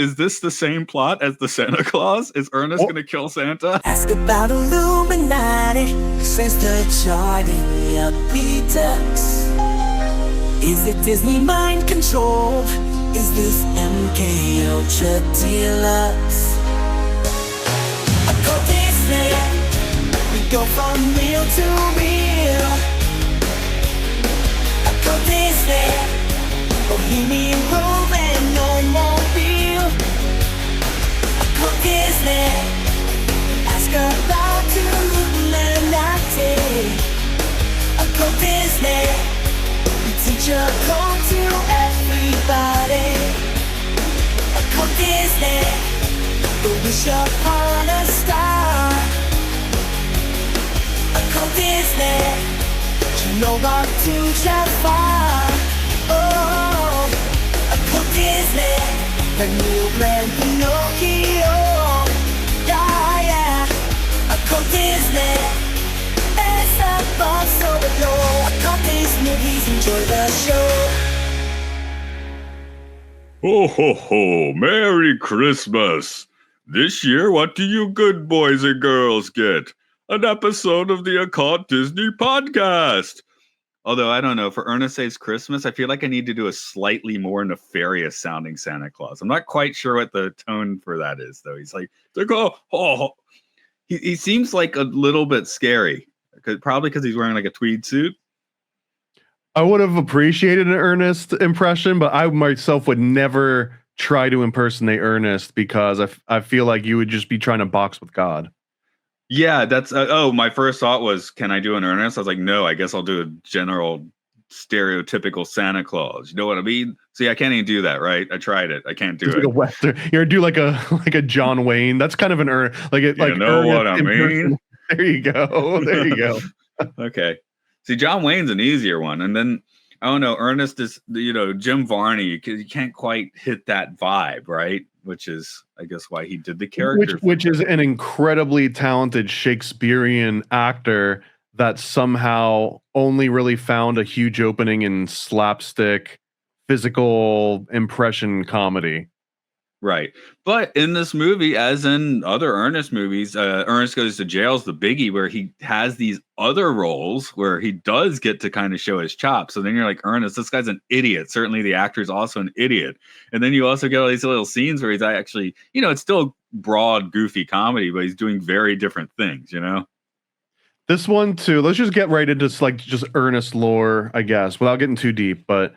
Is this the same plot as the Santa Claus? Is Ernest gonna kill Santa? Ask about Illuminati, since the charting upbeat ducks. Is it Disney mind control? Is this MK Ultra Deluxe? Go Disney, we go from real to real. Go Disney, Bohemian Grove and no more real. Go Disney, ask about Illuminati. Go Disney, we teach a code to everybody. Go Disney, the wish upon a star. Go Disney, you know not too far. Oh, go Disney, the new brand Pinocchio. Yeah, yeah. Go Disney, it's a boss overload. Go Disney, please enjoy the show. Ho, ho, ho. Merry Christmas. This year, what do you good boys and girls get? An episode of the Occult Disney podcast. Although, I don't know, for Ernest Saves Christmas, I feel like I need to do a slightly more nefarious sounding Santa Claus. I'm not quite sure what the tone for that is, though. He's like oh. He seems like a little bit scary. Probably because he's wearing like a tweed suit. I would have appreciated an Ernest impression, but I myself would never try to impersonate Ernest because I feel like you would just be trying to box with God. Yeah, that's my first thought was, can I do an Ernest? I was like, no, I guess I'll do a general stereotypical Santa Claus. You know what I mean? See, I can't even do that, right? I tried it. I can't do it. Like a Western. You're do like a John Wayne. That's kind of an like it. Like, you know what I mean? There you go. There you go. Okay. See, John Wayne's an easier one, and then I don't know. Ernest is, Jim Varney. You can't quite hit that vibe, right? Which is, I guess, why he did the character. Which is an incredibly talented Shakespearean actor that somehow only really found a huge opening in slapstick, physical impression comedy. Right. But in this movie, as in other Ernest movies, Ernest Goes to Jail is the biggie, where he has these other roles where he does get to kind of show his chops. So then you're like, Ernest, this guy's an idiot. Certainly the actor is also an idiot. And then you also get all these little scenes where he's actually, it's still broad, goofy comedy, but he's doing very different things, This one too, let's just get right into just Ernest lore, I guess, without getting too deep, but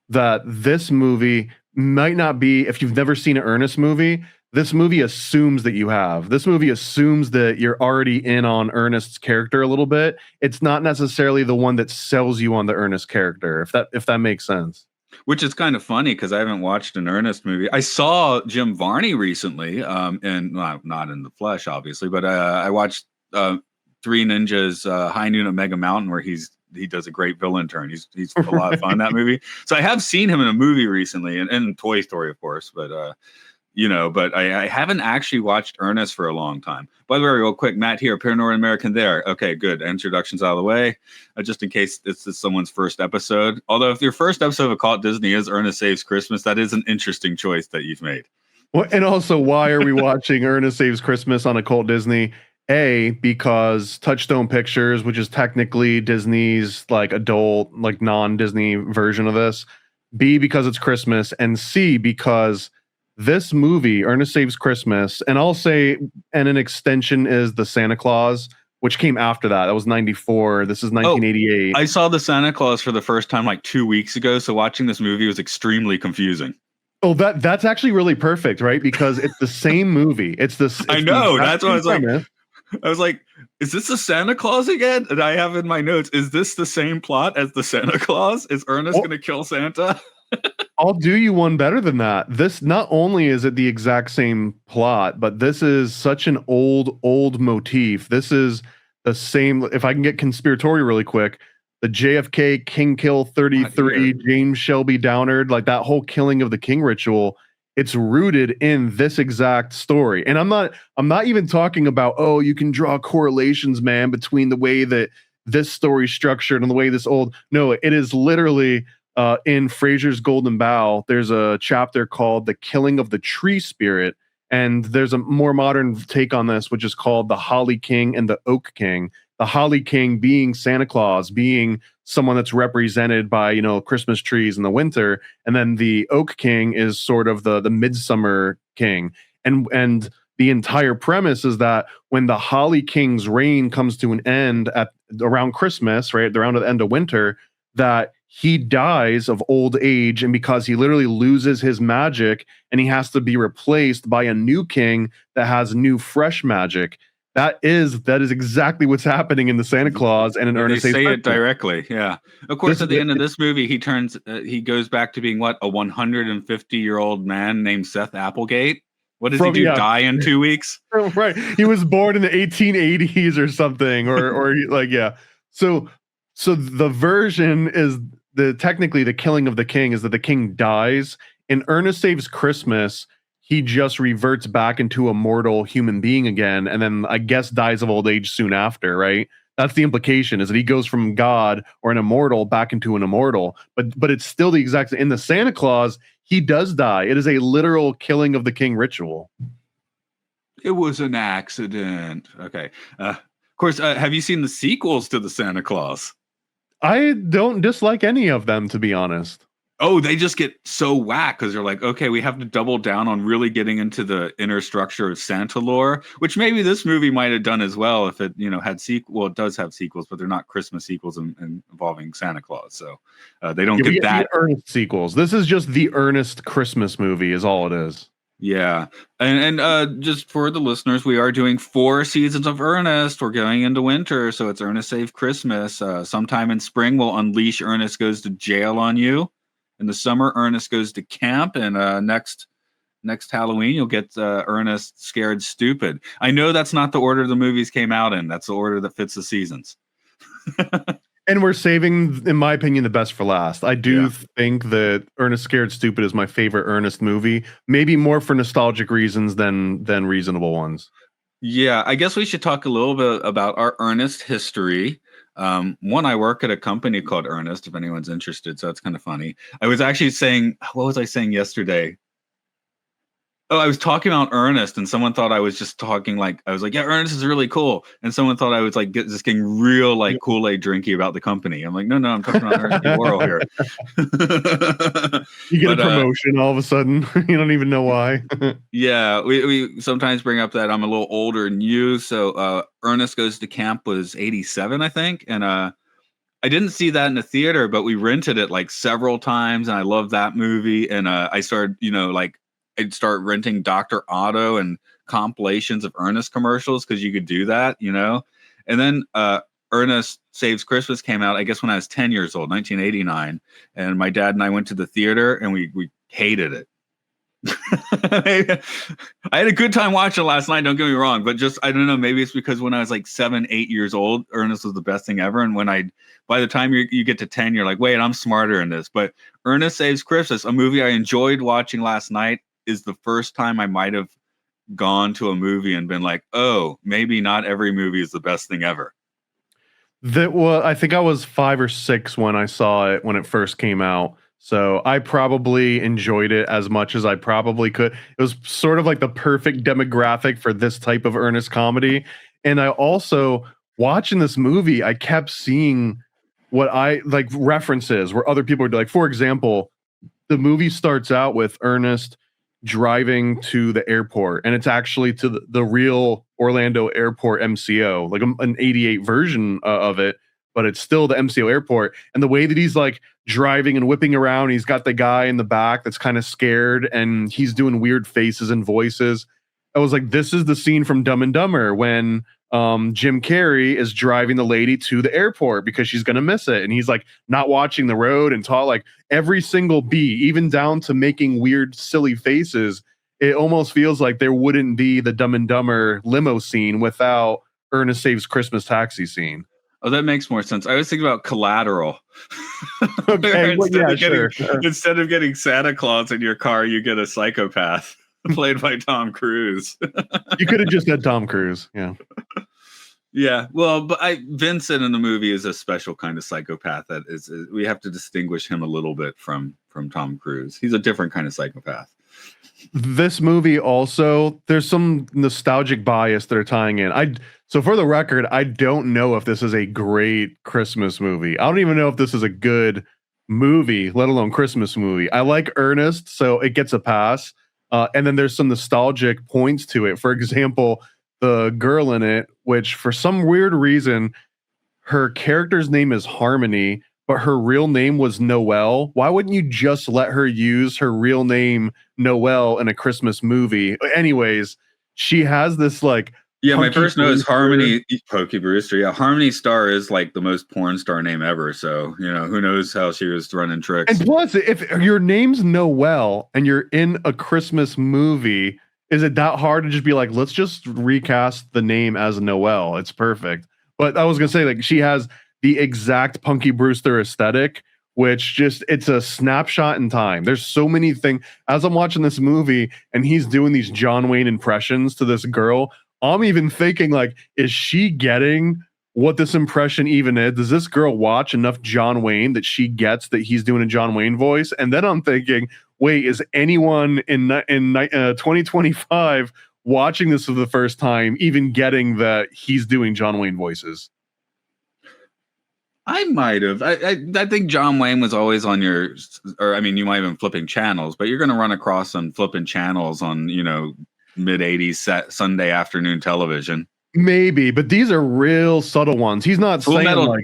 that this movie might not be, if you've never seen an Ernest movie, this movie assumes that you have. This movie assumes that you're already in on Ernest's character a little bit. It's not necessarily the one that sells you on the Ernest character, if that makes sense. Which is kind of funny because I haven't watched an Ernest movie. I saw Jim Varney recently, and not in the flesh, obviously, but I watched Three Ninjas High Noon at Mega Mountain, where he does a great villain turn. He's a lot of fun, that movie. So I have seen him in a movie recently, and Toy Story, of course, but but I haven't actually watched Ernest for a long time. By the way, real quick, Matt here, Paranormal American there. Okay, good. Introduction's out of the way. Just in case this is someone's first episode. Although if your first episode of Occult Disney is Ernest Saves Christmas, that is an interesting choice that you've made. Well, and also, why are we watching Ernest Saves Christmas on Occult Disney? A, because Touchstone Pictures, which is technically Disney's adult, non-Disney version of this. B, because it's Christmas. And C, because this movie, Ernest Saves Christmas, and I'll say, and an extension is the Santa Claus, which came after that. That was 94. This is 1988. I saw the Santa Claus for the first time 2 weeks ago. So watching this movie was extremely confusing. Oh, that's actually really perfect, right? Because it's the same movie. It's I know. That's what I was like. I was like, is this the Santa Claus again? And I have in my notes, is this the same plot as the Santa Claus? Is Ernest going to kill Santa? I'll do you one better than that. This, not only is it the exact same plot, but this is such an old motif. This is the same. If I can get conspiratorial really quick, the JFK King Kill 33, James Shelby Downard, that whole killing of the king ritual. It's rooted in this exact story. And I'm not even talking about, you can draw correlations, man, between the way that this story's structured and the way this old. No, it is literally in Frazer's Golden Bough, there's a chapter called "The Killing of the Tree Spirit," and there's a more modern take on this, which is called "The Holly King and the Oak King." The Holly King being Santa Claus, being someone that's represented by, you know, Christmas trees in the winter, and then the Oak King is sort of the midsummer king. And the entire premise is that when the Holly King's reign comes to an end at around Christmas, right, around the end of winter, that he dies of old age, and because he literally loses his magic and he has to be replaced by a new king that has new fresh magic. That is exactly what's happening in the Santa Claus and in Ernest Saves Christmas. They say Christmas. it directly, yeah. Of course, at the end of this movie, he goes back to being what, a 150-year-old man named Seth Applegate. What does he do? Yeah. Die in 2 weeks? Right. He was born in the 1880s or something, or like, yeah. So the version is technically the killing of the king is that the king dies. In Ernest Saves Christmas, he just reverts back into a mortal human being again, and then I guess dies of old age soon after, right? That's the implication, is that he goes from God or an immortal back into an immortal. But it's still the exact in the Santa Claus, he does die. It is a literal killing of the king ritual. It was an accident. Okay. Of course, have you seen the sequels to the Santa Claus? I don't dislike any of them, to be honest. Oh, they just get so whack because they're like, okay, we have to double down on really getting into the inner structure of Santa lore, which maybe this movie might have done as well if it, you know, had well, it does have sequels, but they're not Christmas sequels and involving Santa Claus, so they don't get that Ernest sequels. This is just the Ernest Christmas movie, is all it is. Yeah, and just for the listeners, we are doing 4 seasons of Ernest. We're going into winter, so it's Ernest Saves Christmas. Sometime in spring, we'll unleash Ernest Goes to Jail on you. In the summer, Ernest Goes to Camp, and next Halloween, you'll get Ernest Scared Stupid. I know that's not the order the movies came out in. That's the order that fits the seasons. And we're saving, in my opinion, the best for last. I do think that Ernest Scared Stupid is my favorite Ernest movie, maybe more for nostalgic reasons than reasonable ones. Yeah, I guess we should talk a little bit about our Ernest history. One, I work at a company called Ernest, if anyone's interested, so it's kind of funny. I was actually saying, what was I saying yesterday? Oh, I was talking about Ernest, and someone thought I was just talking like, I was like, yeah, Ernest is really cool. And someone thought I was like just getting real like Kool-Aid drinky about the company. I'm like, no, I'm talking about Ernest the Oral here. You get a promotion all of a sudden. You don't even know why. Yeah, we sometimes bring up that I'm a little older than you. So Ernest Goes to Camp was 87, I think. And I didn't see that in the theater, but we rented it like several times. And I love that movie. And I started, you know, like, I'd start renting Dr. Otto and compilations of Ernest commercials because you could do that, you know? And then Ernest Saves Christmas came out, I guess, when I was 10 years old, 1989. And my dad and I went to the theater and we hated it. I had a good time watching it last night, don't get me wrong, but just, I don't know, maybe it's because when I was like 7, 8 years old, Ernest was the best thing ever. And by the time you get to 10, you're like, wait, I'm smarter in this. But Ernest Saves Christmas, a movie I enjoyed watching last night, is the first time I might have gone to a movie and been like, oh, maybe not every movie is the best thing ever. I think I was 5 or 6 when I saw it when it first came out. So I probably enjoyed it as much as I probably could. It was sort of like the perfect demographic for this type of Ernest comedy. And I also, watching this movie, I kept seeing what I like references where other people are like, for example, the movie starts out with Ernest driving to the airport, and it's actually to the real Orlando Airport MCO, like an 88 version of it, but it's still the MCO airport. And the way that he's like driving and whipping around, he's got the guy in the back that's kind of scared and he's doing weird faces and voices. I was like, this is the scene from Dumb and Dumber when Jim Carrey is driving the lady to the airport because she's going to miss it. And he's like not watching the road and like every single beat, even down to making weird, silly faces. It almost feels like there wouldn't be the Dumb and Dumber limo scene without Ernest Saves Christmas taxi scene. Oh, that makes more sense. I was thinking about Collateral. Okay, instead of getting Santa Claus in your car, you get a psychopath played by Tom Cruise. You could have just had Tom Cruise. Yeah. Yeah, well, but Vincent in the movie is a special kind of psychopath. That is, we have to distinguish him a little bit from Tom Cruise. He's a different kind of psychopath. This movie also, there's some nostalgic bias that are tying in. So for the record, I don't know if this is a great Christmas movie. I don't even know if this is a good movie, let alone Christmas movie. I like Ernest, so it gets a pass. And then there's some nostalgic points to it. For example, the girl in it, which for some weird reason, her character's name is Harmony, but her real name was Noelle. Why wouldn't you just let her use her real name, Noelle, in a Christmas movie? Anyways, she has this like. Yeah, my first note is Brewster. Harmony Pokey Brewster. Yeah, Harmony Star is like the most porn star name ever. So, who knows how she was running tricks. And plus, if your name's Noelle and you're in a Christmas movie, is it that hard to just be like, let's just recast the name as Noelle? It's perfect. But I was going to say, like, she has the exact Punky Brewster aesthetic, which it's a snapshot in time. There's so many things. As I'm watching this movie and he's doing these John Wayne impressions to this girl, I'm even thinking, like, is she getting what this impression even is? Does this girl watch enough John Wayne that she gets that he's doing a John Wayne voice? And then I'm thinking, wait, is anyone in 2025 watching this for the first time even getting that he's doing John Wayne voices? I might have. I think John Wayne was always on you might have been flipping channels, but you're going to run across some flipping channels on, mid 80s Sunday afternoon television. Maybe, but these are real subtle ones. He's not Full saying Metal, like,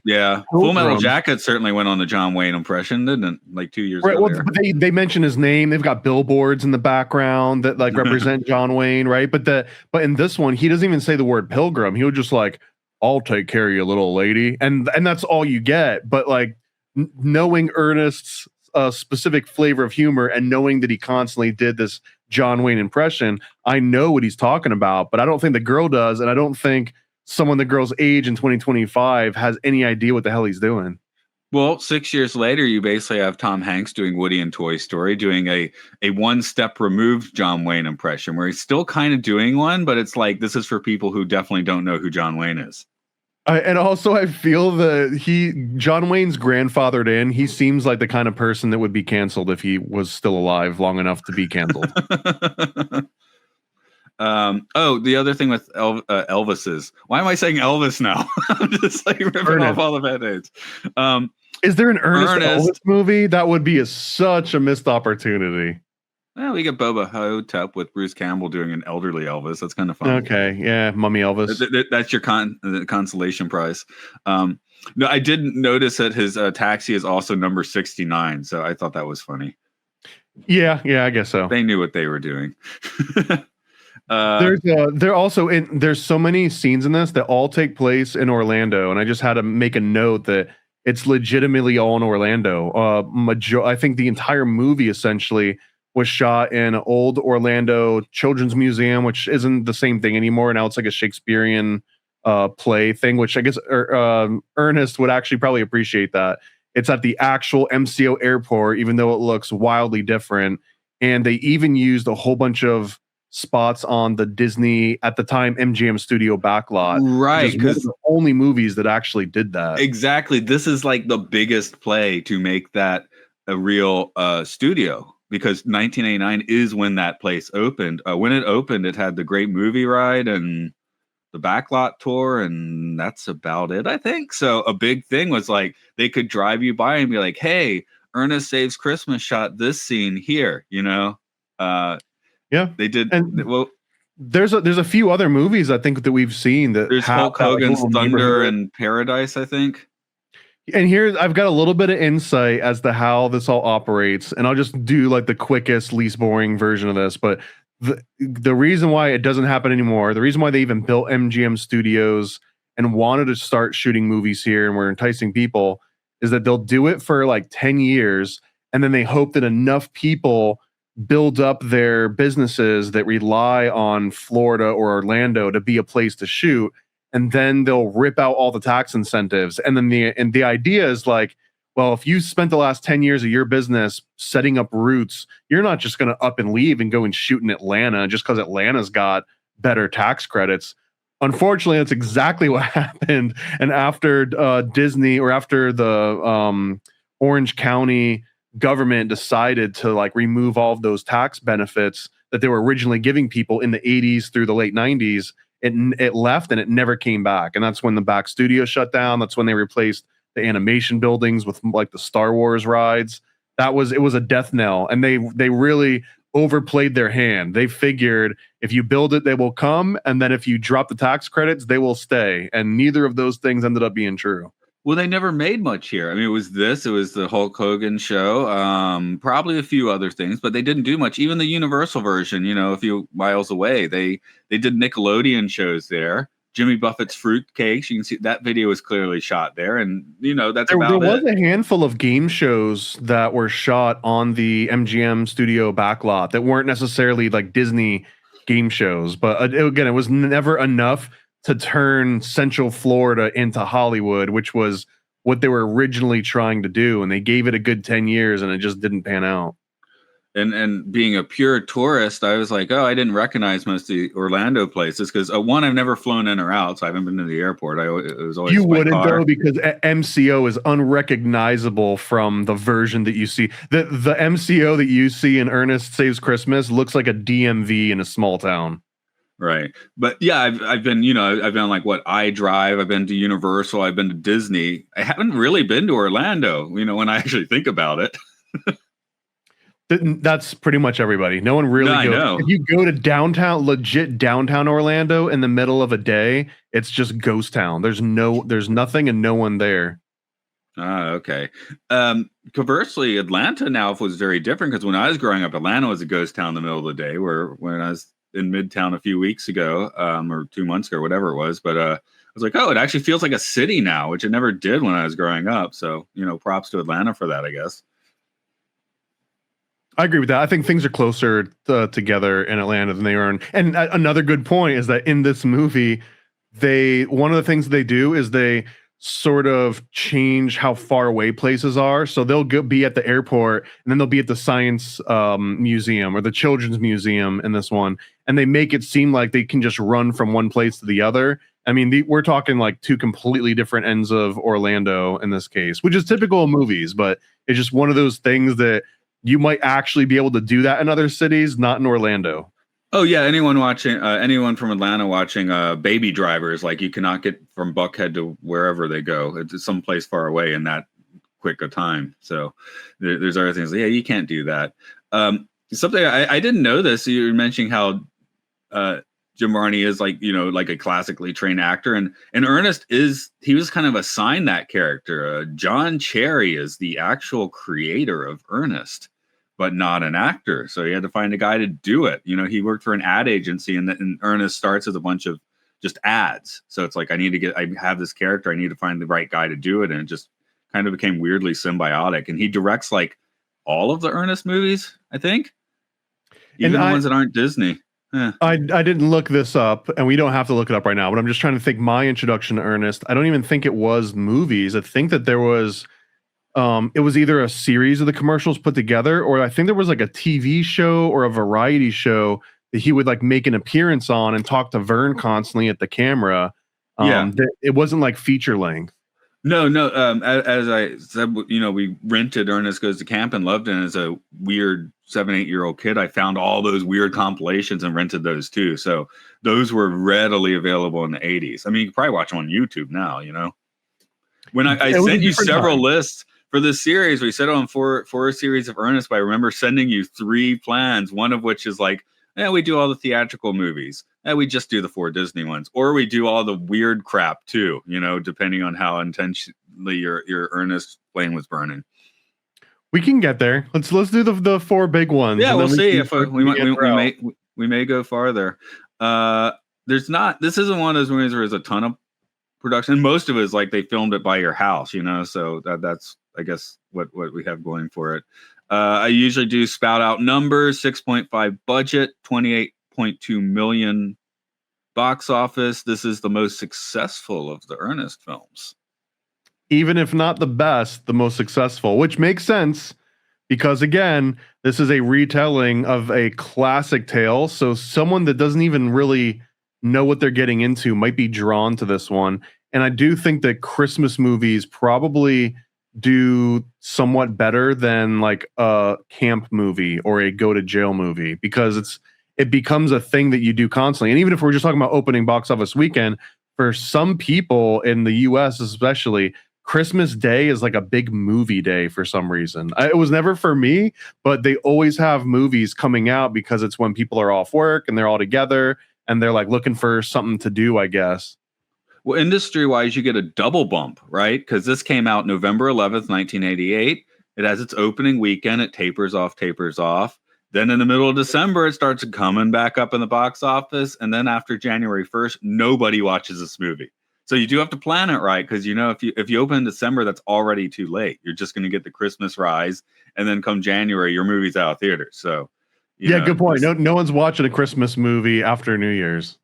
Full Metal Jacket certainly went on the John Wayne impression, didn't it? Like 2 years right, earlier. Well, they mention his name. They've got billboards in the background that like represent John Wayne, right? But in this one, he doesn't even say the word pilgrim. He'll just like, I'll take care of you, little lady, and that's all you get. But like knowing Ernest's specific flavor of humor and knowing that he constantly did this John Wayne impression, I know what he's talking about, but I don't think the girl does, and I don't think someone the girl's age in 2025 has any idea what the hell he's doing. Well, 6 years later, you basically have Tom Hanks doing Woody in Toy Story, doing a one step removed John Wayne impression, where he's still kind of doing one, but it's like, this is for people who definitely don't know who John Wayne is. And also, I feel that John Wayne's grandfathered in. He seems like the kind of person that would be canceled if he was still alive long enough to be canceled. The other thing with Elvis is, why am I saying Elvis now? I'm just like ripping off all the band-aids. Is there an Ernest Elvis movie? That would be such a missed opportunity. Well, we get Boba Hotep with Bruce Campbell doing an elderly Elvis. That's kind of fun. Okay, yeah, Mummy Elvis. That's your consolation prize. No, I didn't notice that his taxi is also number 69, so I thought that was funny. Yeah, I guess so. They knew what they were doing. There's so many scenes in this that all take place in Orlando, and I just had to make a note that it's legitimately all in Orlando. I think the entire movie essentially was shot in an old Orlando Children's Museum, which isn't the same thing anymore. Now it's like a Shakespearean play thing, which I guess Ernest would actually probably appreciate that. It's at the actual MCO airport, even though it looks wildly different. And they even used a whole bunch of spots on the Disney, at the time, MGM Studio backlot. Right. Because the only movies that actually did that. Exactly. This is like the biggest play to make that a real studio. Because 1989 is when that place opened. When it opened, it had the Great Movie Ride and the Backlot Tour, and that's about it, I think. So a big thing was like they could drive you by and be like, "Hey, Ernest Saves Christmas shot this scene here," Yeah, they did. And there's a few other movies I think that we've seen that there's Hulk Hogan's Thunder and Paradise, I think. And here I've got a little bit of insight as to how this all operates, and I'll just do like the quickest, least boring version of this. But the reason why it doesn't happen anymore, the reason why they even built MGM Studios and wanted to start shooting movies here and were enticing people, is that they'll do it for like 10 years, and then they hope that enough people build up their businesses that rely on Florida or Orlando to be a place to shoot. And then they'll rip out all the tax incentives. And then the idea is like, well, if you spent the last 10 years of your business setting up roots, you're not just going to up and leave and go and shoot in Atlanta just because Atlanta's got better tax credits. Unfortunately, that's exactly what happened. And after Disney, or after the Orange County government decided to like remove all of those tax benefits that they were originally giving people in the 80s through the late 90s, it left and it never came back. And that's when the back studio shut down. That's when they replaced the animation buildings with like the Star Wars rides. It was a death knell, and they really overplayed their hand. They figured if you build it, they will come, and then if you drop the tax credits, they will stay. And neither of those things ended up being true. Well, they never made much here. I mean, it was the Hulk Hogan show, probably a few other things, but they didn't do much. Even the Universal version, a few miles away, they did Nickelodeon shows there. Jimmy Buffett's Fruitcakes, you can see that video was clearly shot there, and that's there about was it. A handful of game shows that were shot on the MGM studio backlot that weren't necessarily like Disney game shows, but again, it was never enough to turn Central Florida into Hollywood, which was what they were originally trying to do, and they gave it a good 10 years and it just didn't pan out. And being a pure tourist, I was like, oh, I didn't recognize most of the Orlando places because one, I've never flown in or out, so I haven't been to the airport. It was always you my wouldn't car. though, because MCO is unrecognizable from the version that you see. The MCO that you see in Ernest Saves Christmas looks like a DMV in a small town. Right. But yeah, I've been, I've been like iDrive, I've been to Universal, I've been to Disney. I haven't really been to Orlando, when I actually think about it. That's pretty much everybody. No one really goes. I know. If you go to legit downtown Orlando in the middle of a day, it's just ghost town. There's nothing and no one there. Ah, okay. Conversely, Atlanta now was very different because when I was growing up, Atlanta was a ghost town in the middle of the day, where when I was in Midtown a few weeks ago, or 2 months ago, whatever it was. But I was like, oh, it actually feels like a city now, which it never did when I was growing up. So, props to Atlanta for that, I guess. I agree with that. I think things are closer together in Atlanta than they are. And another good point is that in this movie, one of the things they do is they sort of change how far away places are. So they'll be at the airport, and then they'll be at the science museum or the children's museum in this one. And they make it seem like they can just run from one place to the other. I mean, we're talking like two completely different ends of Orlando in this case, which is typical of movies, but it's just one of those things that you might actually be able to do that in other cities, not in Orlando. Oh yeah, anyone from Atlanta watching Baby Drivers, like you cannot get from Buckhead to wherever they go. It's someplace far away in that quick a time. So there's other things. Yeah, you can't do that. Something I didn't know this. You were mentioning how Jim Varney is like a classically trained actor, and Ernest he was kind of assigned that character. John Cherry is the actual creator of Ernest, but not an actor. So he had to find a guy to do it. He worked for an ad agency, and Ernest starts as a bunch of just ads. So it's like, I have this character, I need to find the right guy to do it. And it just kind of became weirdly symbiotic. And he directs like all of the Ernest movies, I think. Even the ones that aren't Disney. I didn't look this up, and we don't have to look it up right now, but I'm just trying to think my introduction to Ernest. I don't even think it was movies. I think that there was it was either a series of the commercials put together, or I think there was like a TV show or a variety show that he would like make an appearance on and talk to Vern constantly at the camera. It wasn't like feature length. No. As I said, we rented Ernest Goes to Camp and loved it. And as a weird 7-8-year-old kid, I found all those weird compilations and rented those too. So those were readily available in the 80s. I mean, you can probably watch them on YouTube now, When I sent you several lists for this series, we set on four series of Ernest, but I remember sending you 3 plans, one of which is like, we do all the theatrical movies. We just do the 4 Disney ones. Or we do all the weird crap too, depending on how intentionally your Ernest flame was burning. We can get there. Let's do the 4 big ones. Yeah, we'll see if we may go farther. This isn't one of those movies where there's a ton of production. Most of it is like they filmed it by your house, so that's I guess what we have going for it. I usually do spout out numbers: 6.5 budget, 28.2 million box office. This is the most successful of the Ernest films. Even if not the best, the most successful, which makes sense because, again, this is a retelling of a classic tale. So someone that doesn't even really know what they're getting into might be drawn to this one. And I do think that Christmas movies probably do somewhat better than like a camp movie or a go to jail movie, because it becomes a thing that you do constantly. And even if we're just talking about opening box office weekend, for some people in the US especially, Christmas Day is like a big movie day for some reason. It was never for me, but they always have movies coming out because it's when people are off work and they're all together and they're like looking for something to do, I guess. Well, industry-wise, you get a double bump, right? Because this came out November 11th, 1988. It has its opening weekend. It tapers off. Then in the middle of December, it starts coming back up in the box office. And then after January 1st, nobody watches this movie. So you do have to plan it right, because if you open in December, that's already too late. You're just going to get the Christmas rise, and then come January, your movie's out of theaters. So good point. No one's watching a Christmas movie after New Year's.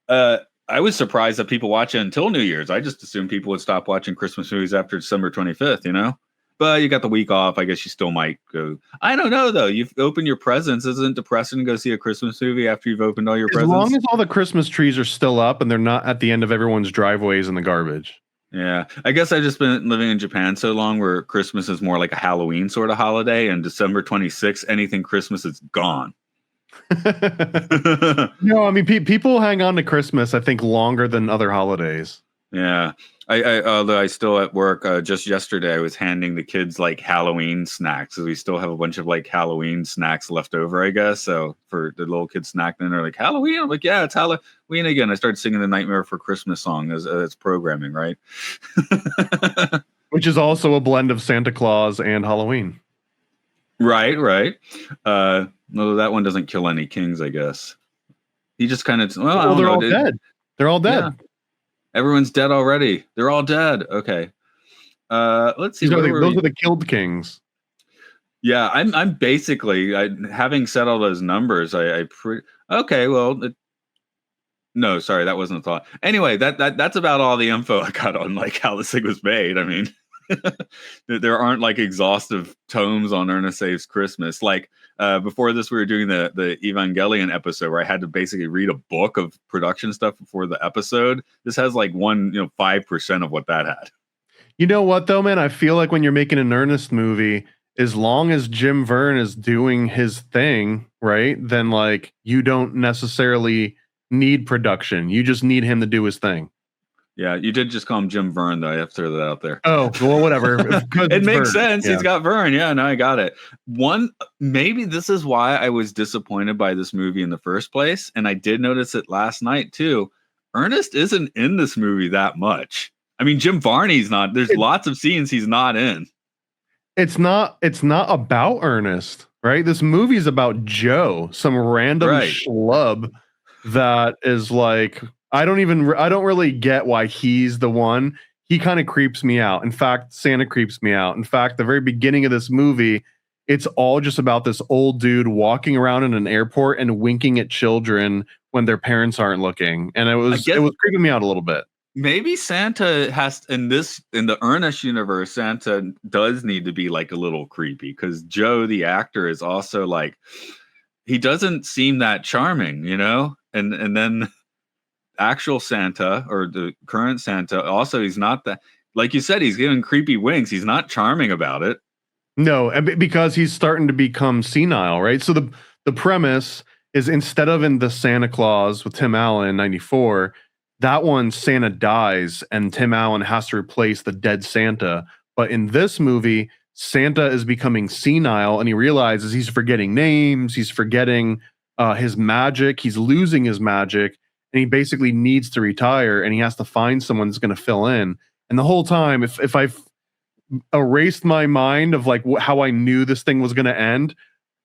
I was surprised that people watch it until New Year's. I just assumed people would stop watching Christmas movies after December 25th, But you got the week off. I guess you still might go. I don't know, though. You've opened your presents. Isn't it depressing to go see a Christmas movie after you've opened all your presents? As long as all the Christmas trees are still up and they're not at the end of everyone's driveways in the garbage. Yeah. I guess I've just been living in Japan so long where Christmas is more like a Halloween sort of holiday. And December 26th, anything Christmas is gone. No, I mean, people hang on to Christmas, I think, longer than other holidays. Yeah. Although I still at work, just yesterday I was handing the kids like Halloween snacks. So we still have a bunch of like Halloween snacks left over, I guess. So for the little kids snacking, they're like, Halloween? I'm like, yeah, it's Halloween again. I started singing the Nightmare for Christmas song as programming, right? Which is also a blend of Santa Claus and Halloween. Right. No, that one doesn't kill any kings, I guess. He just kind of they're all dead. They're all dead. Yeah. Everyone's dead already. They're all dead. Okay. Let's see. Those are the killed kings. Yeah, I'm basically having said all those numbers. Okay. Well, no, sorry, that wasn't a thought. Anyway, that's about all the info I got on like how this thing was made. I mean, there aren't like exhaustive tomes on Ernest Saves Christmas. Like before this, we were doing the Evangelion episode where I had to basically read a book of production stuff before the episode. This has like 5% of what that had. You know what though, man? I feel like when you're making an Ernest movie, as long as Jim Verne is doing his thing, right? Then like you don't necessarily need production. You just need him to do his thing. Yeah, you did just call him Jim Verne, though. I have to throw that out there. Oh, well, whatever. It makes sense. Yeah. He's got Verne. Yeah, no, I got it. Maybe this is why I was disappointed by this movie in the first place. And I did notice it last night, too. Ernest isn't in this movie that much. I mean, Jim Varney's not. There's lots of scenes he's not in. It's not about Ernest, right? This movie's about Joe, some random schlub that is like... I don't really get why he's the one. He kind of creeps me out. In fact, Santa creeps me out. In fact, the very beginning of this movie, it's all just about this old dude walking around in an airport and winking at children when their parents aren't looking. And it was creeping me out a little bit. Maybe Santa has in the Ernest universe, Santa does need to be like a little creepy, because Joe, the actor, is also like, he doesn't seem that charming, and then actual Santa, or the current Santa, also he's not that, like you said, he's giving creepy winks. He's not charming about it. No, because he's starting to become senile, right? So the premise is, instead of in the Santa Claus with Tim Allen in 94, that one Santa dies and Tim Allen has to replace the dead Santa. But in this movie, Santa is becoming senile and he realizes he's forgetting names, he's forgetting his magic, he's losing his magic. And he basically needs to retire, and he has to find someone that's going to fill in. And the whole time, if I've erased my mind of like how I knew this thing was going to end,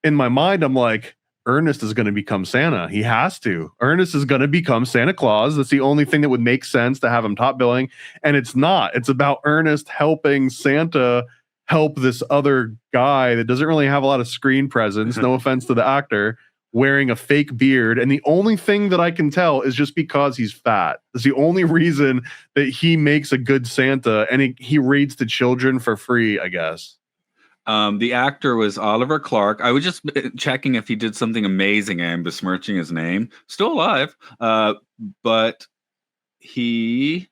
in my mind, I'm like, Ernest is going to become Santa. He has to. Ernest is going to become Santa Claus. That's the only thing that would make sense to have him top billing. And it's not. It's about Ernest helping Santa help this other guy that doesn't really have a lot of screen presence. No offense to the actor. Wearing a fake beard, and the only thing that I can tell is just because he's fat. That's the only reason that he makes a good Santa, and he reads to children for free, I guess. The actor was Oliver Clark. I was just checking if he did something amazing and besmirching his name. Still alive, but he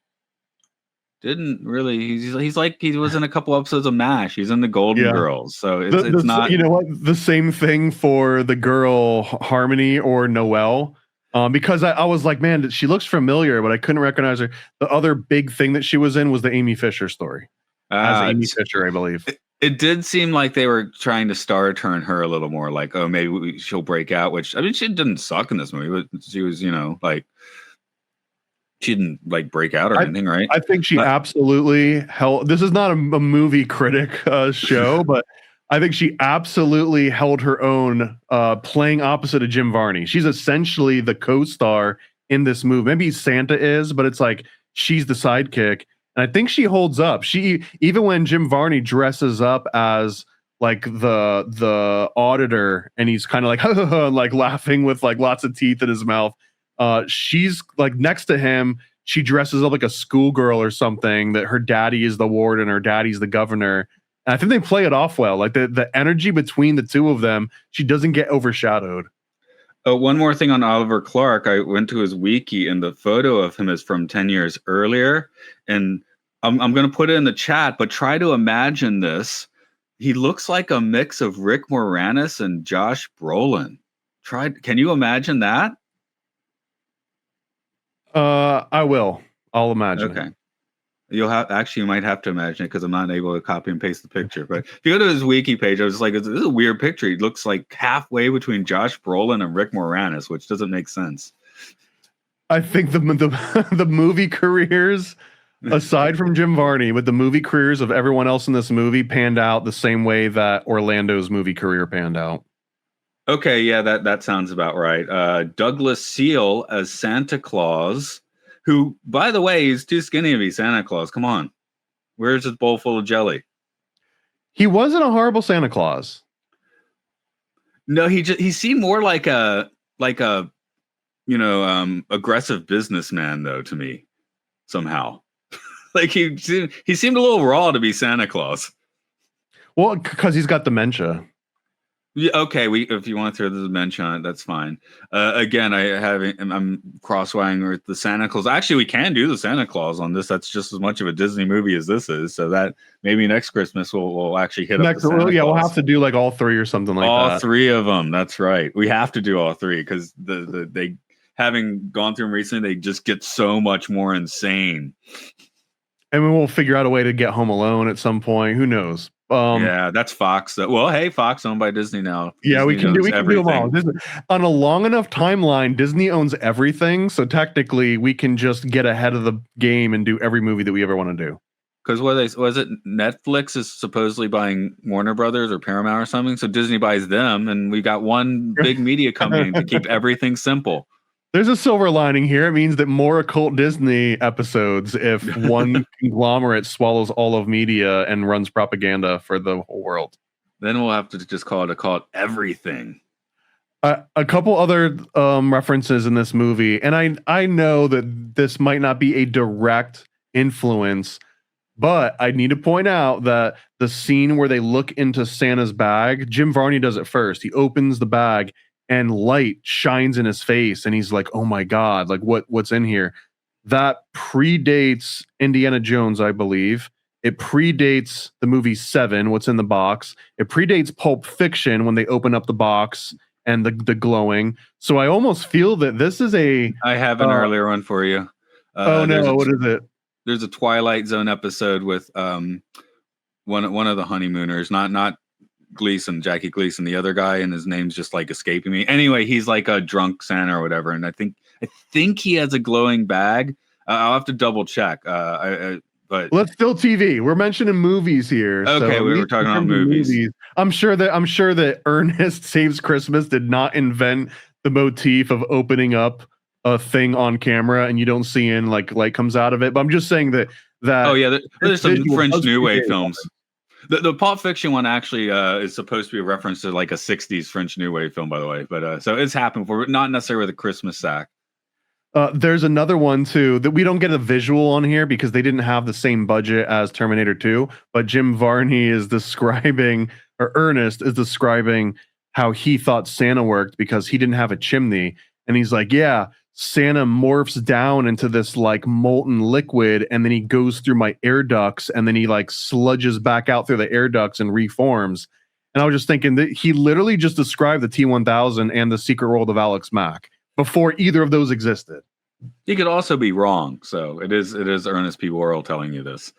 didn't really. He's like he was in a couple episodes of MASH. He's in the Golden Yeah. Girls, so it's not. You know what? The same thing for the girl Harmony or Noelle. Because I was like, man, she looks familiar, but I couldn't recognize her. The other big thing that she was in was the Amy Fisher story. As Amy Fisher, I believe. It did seem like they were trying to star turn her a little more, like, oh, maybe she'll break out. Which, I mean, she didn't suck in this movie, but she was, like, she didn't like break out or anything, right? I think she absolutely held. This is not a movie critic show, but I think she absolutely held her own, playing opposite of Jim Varney. She's essentially the co-star in this movie. Maybe Santa is, but it's like she's the sidekick. And I think she holds up. She, even when Jim Varney dresses up as like the auditor, and he's kind of like like laughing with like lots of teeth in his mouth. She's like next to him. She dresses up like a schoolgirl or something. That her daddy is the warden, her daddy's the governor. And I think they play it off well. Like the energy between the two of them, she doesn't get overshadowed. One more thing on Oliver Clark. I went to his wiki, and the photo of him is from 10 years earlier. And I'm going to put it in the chat, but try to imagine this. He looks like a mix of Rick Moranis and Josh Brolin. Can you imagine that? I will. I'll imagine. Okay. You might have to imagine it because I'm not able to copy and paste the picture. But if you go to his wiki page, I was like, this is a weird picture. He looks like halfway between Josh Brolin and Rick Moranis, which doesn't make sense. I think the movie careers, aside from Jim Varney, but the movie careers of everyone else in this movie panned out the same way that Orlando's movie career panned out. Okay, yeah, that sounds about right. Douglas Seal as Santa Claus, who, by the way, is too skinny to be Santa Claus. Come on. Where's his bowl full of jelly? He wasn't a horrible Santa Claus. No, he seemed more like a aggressive businessman, though, to me, somehow. Like he seemed a little raw to be Santa Claus. Well, because he's got dementia. Yeah, okay. If you want to throw the dementia on it, that's fine. Again, I'm crosswiring with the Santa Claus. Actually, we can do the Santa Claus on this. That's just as much of a Disney movie as this is. So that maybe next Christmas we'll actually hit up the Santa Claus. We'll have to do like all three or something like that. All three of them. That's right. We have to do all three because they having gone through them recently, they just get so much more insane. And we'll figure out a way to get Home Alone at some point. Who knows? Yeah, that's Fox. Well, hey, Fox owned by Disney now. Yeah, Disney we can do them all. On a long enough timeline, Disney owns everything, so technically we can just get ahead of the game and do every movie that we ever want to do. Because was it Netflix is supposedly buying Warner Brothers or Paramount or something, so Disney buys them, and we got one big media company to keep everything simple. There's a silver lining here. It means that more occult Disney episodes if one conglomerate swallows all of media and runs propaganda for the whole world. Then we'll have to just call it everything. A couple other references in this movie, and I know that this might not be a direct influence, but I need to point out that the scene where they look into Santa's bag, Jim Varney does it first. He opens the bag and light shines in his face, and he's like, "Oh my God, like what's in here?" That predates Indiana Jones, I believe. It predates the movie Seven, What's in the Box. It predates Pulp Fiction when they open up the box and the glowing. So I almost feel that this is I have an earlier one for you. What is it? There's a Twilight Zone episode with one of the honeymooners, not Jackie Gleason, the other guy, and his name's just like escaping me. Anyway, he's like a drunk Santa or whatever, and I think he has a glowing bag. I'll have to double check. But let's still TV. We're mentioning movies here. Okay, so we were talking about movies. I'm sure that Ernest Saves Christmas did not invent the motif of opening up a thing on camera and you don't see in like light comes out of it. But I'm just saying that. Oh yeah, there's some French New Wave films. The Pulp Fiction one actually is supposed to be a reference to like a 60s French New Wave film, by the way. But so it's happened before, but not necessarily with a Christmas sack. There's another one, too, that we don't get a visual on here because they didn't have the same budget as Terminator 2. But Jim Varney is describing or Ernest is describing how he thought Santa worked because he didn't have a chimney. And he's like, yeah, Santa morphs down into this like molten liquid, and then he goes through my air ducts, and then he like sludges back out through the air ducts and reforms. And I was just thinking that he literally just described the T-1000 and the Secret World of Alex Mack before either of those existed. He could also be wrong, so it is Ernest P. Worrell telling you this.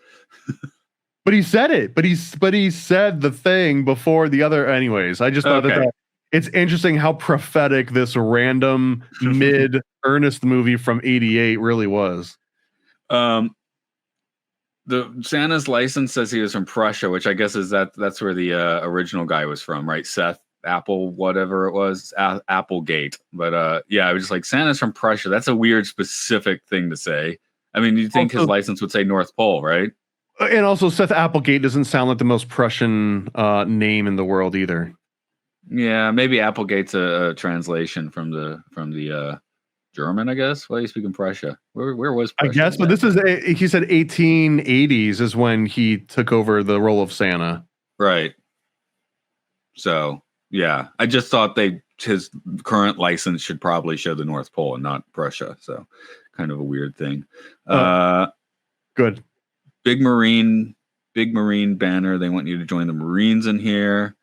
But he said it. But he said the thing before the other. Anyways, I just thought that it's interesting how prophetic this random mid Ernest movie from '88 really was. The Santa's license says he was from Prussia, which I guess is that's where the original guy was from, right? Seth Apple, whatever it was, Applegate. But yeah, I was just like, Santa's from Prussia. That's a weird specific thing to say. I mean, you'd think his license would say North Pole, right? And also, Seth Applegate doesn't sound like the most Prussian name in the world either. Yeah, maybe Applegate's a translation from the German, I guess. Why are you speaking Prussia? Where was Prussia? I guess, but this is he said 1880s is when he took over the role of Santa. Right. So yeah, I just thought his current license should probably show the North Pole and not Prussia. So kind of a weird thing. Good. Big Marine banner. They want you to join the Marines in here.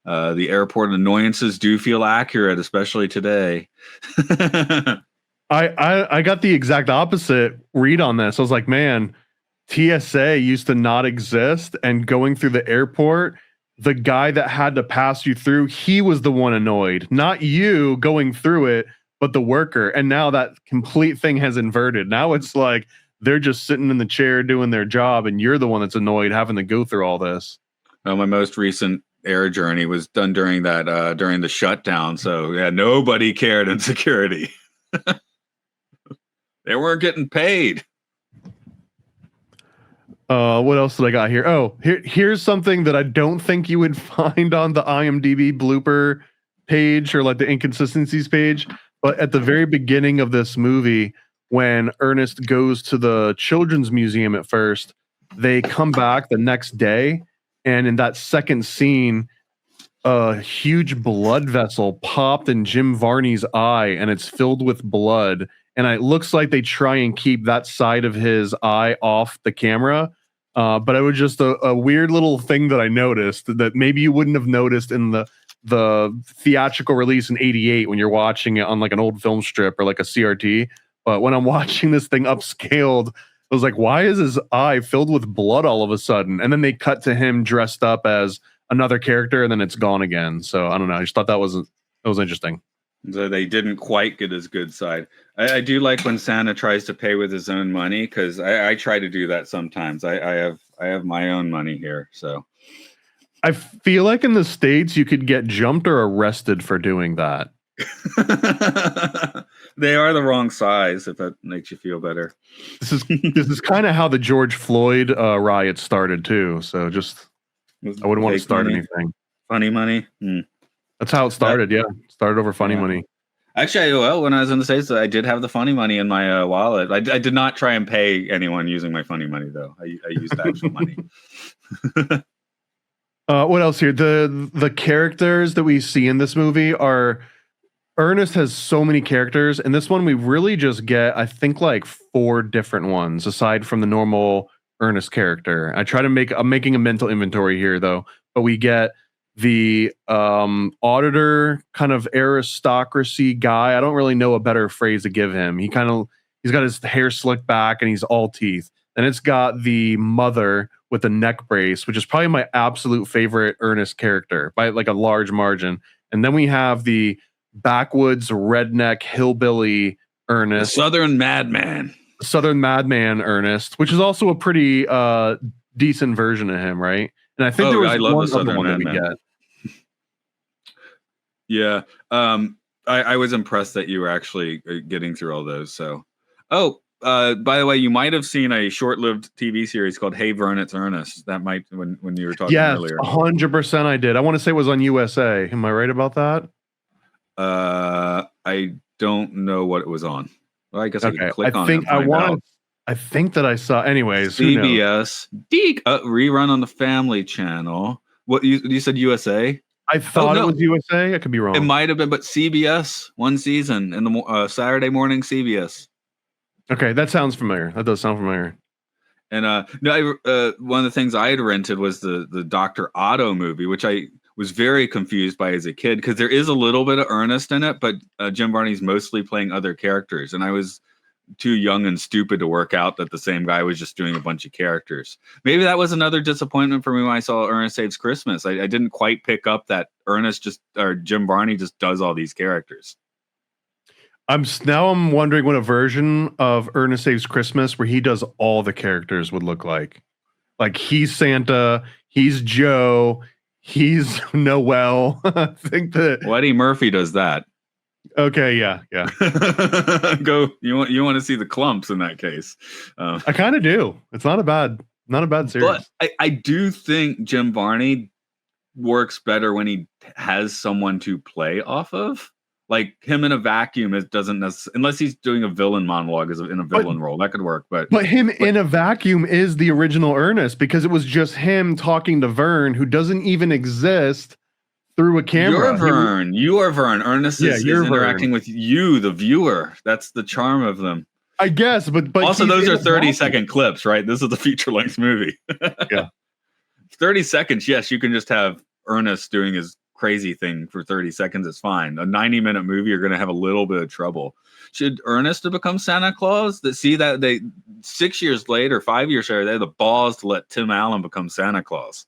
The airport annoyances do feel accurate, especially today. I got the exact opposite read on this. I was like, man, TSA used to not exist, and going through the airport, the guy that had to pass you through, he was the one annoyed, not you going through it, but the worker. And now that complete thing has inverted. Now it's like they're just sitting in the chair doing their job, and you're the one that's annoyed having to go through all this. Well, my most recent air journey was done during the shutdown. So yeah, nobody cared in security. They weren't getting paid. What else did I got here? Oh, here's something that I don't think you would find on the IMDb blooper page or like the inconsistencies page. But at the very beginning of this movie, when Ernest goes to the children's museum at first, they come back the next day. And in that second scene, a huge blood vessel popped in Jim Varney's eye, and it's filled with blood. And it looks like they try and keep that side of his eye off the camera. But it was just a weird little thing that I noticed that maybe you wouldn't have noticed in the theatrical release in '88 when you're watching it on like an old film strip or like a CRT. But when I'm watching this thing upscaled, I was like, why is his eye filled with blood all of a sudden? And then they cut to him dressed up as another character, and then it's gone again. So I don't know. I just thought that was interesting. So they didn't quite get his good side. I do like when Santa tries to pay with his own money, because I try to do that sometimes. I have my own money here. So I feel like in the States you could get jumped or arrested for doing that. They are the wrong size, if that makes you feel better. This is kind of how the George Floyd riot started too. So just I wouldn't want to start anything. Funny money. That's how it started. Yeah, started over funny money. Actually, well, when I was in the States, I did have the funny money in my wallet. I did not try and pay anyone using my funny money, though. I used actual money. What else here? The characters that we see in this movie are. Ernest has so many characters. In this one, we really just get, I think, like 4 different ones aside from the normal Ernest character. I'm making a mental inventory here, though. But we get the auditor kind of aristocracy guy. I don't really know a better phrase to give him. He's got his hair slicked back and he's all teeth. And it's got the mother with the neck brace, which is probably my absolute favorite Ernest character by like a large margin. And then we have the backwoods redneck hillbilly Ernest, Southern Madman Ernest, which is also a pretty decent version of him, right? And I think there was I love one the Southern other one that we Madman. get. Yeah, I was impressed that you were actually getting through all those. So, by the way, you might have seen a short-lived TV series called Hey Vern, It's Ernest. That might when you were talking earlier. 100% I did. I want to say it was on USA. Am I right about that? I don't know what it was on. Well, I guess I could click on it. I think that I saw. Anyways, CBS rerun on the Family Channel. What you said USA? I thought it no. was USA. I could be It wrong. might have been, but CBS, one season in the Saturday morning CBS. Okay, that sounds familiar. That does sound familiar. And one of the things I had rented was the Dr. Otto movie, which I was very confused by as a kid because there is a little bit of Ernest in it, but Jim Varney's mostly playing other characters, and I was too young and stupid to work out that the same guy was just doing a bunch of characters. Maybe that was another disappointment for me when I saw Ernest Saves Christmas. I didn't quite pick up that Jim Varney just does all these characters. I'm wondering what a version of Ernest Saves Christmas where he does all the characters would look like. Like he's Santa, he's Joe, he's Noel. I think that Eddie Murphy does that. Okay, yeah. Go. You want to see the clumps in that case? I kind of do. It's not a bad series. But I do think Jim Varney works better when he has someone to play off of. Like him in a vacuum, it doesn't necessarily, unless he's doing a villain monologue in a villain role, that could work. But him in a vacuum is the original Ernest because it was just him talking to Vern, who doesn't even exist, through a camera. You're Vern. You are Vern. Ernest is interacting with you, the viewer. That's the charm of them. I guess, but also those are 30-second clips, right? This is a feature-length movie. Yeah. 30 seconds, yes, you can just have Ernest doing his crazy thing for 30 seconds. It's fine. A 90-minute movie, you're going to have a little bit of trouble. Should Ernest have become Santa Claus? That they 6 years later, 5 years later, they had the balls to let Tim Allen become Santa Claus.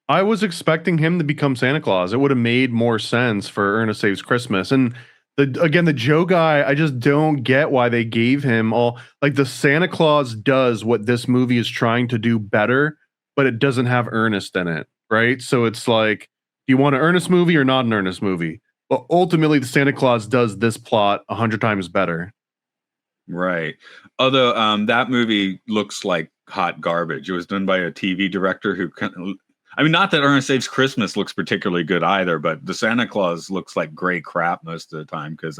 I was expecting him to become Santa Claus. It would have made more sense for Ernest Saves Christmas. And the Joe guy, I just don't get why they gave him all. Like the Santa Claus does what this movie is trying to do better, but it doesn't have Ernest in it, right? So it's like, do you want an Ernest movie or not an Ernest movie? But ultimately, the Santa Claus does this plot 100 times better. Right. Although that movie looks like hot garbage. It was done by a TV director who, not that Ernest Saves Christmas looks particularly good either, but the Santa Claus looks like gray crap most of the time because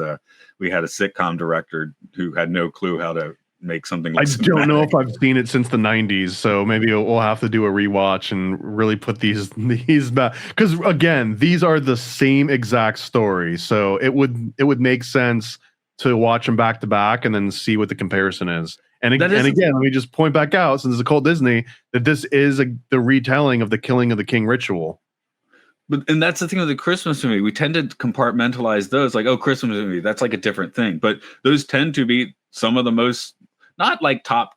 we had a sitcom director who had no clue how to make something look cinematic. Don't know if I've seen it since the 90s, so maybe we'll have to do a rewatch and really put these back, because again, these are the same exact story, so it would make sense to watch them back to back and then see what the comparison is. And again, let me just point back out, since it's a cult Disney, that this is the retelling of the Killing of the King ritual. And that's the thing with the Christmas movie. We tend to compartmentalize those, like, oh, Christmas movie, that's like a different thing. But those tend to be some of the most, not like top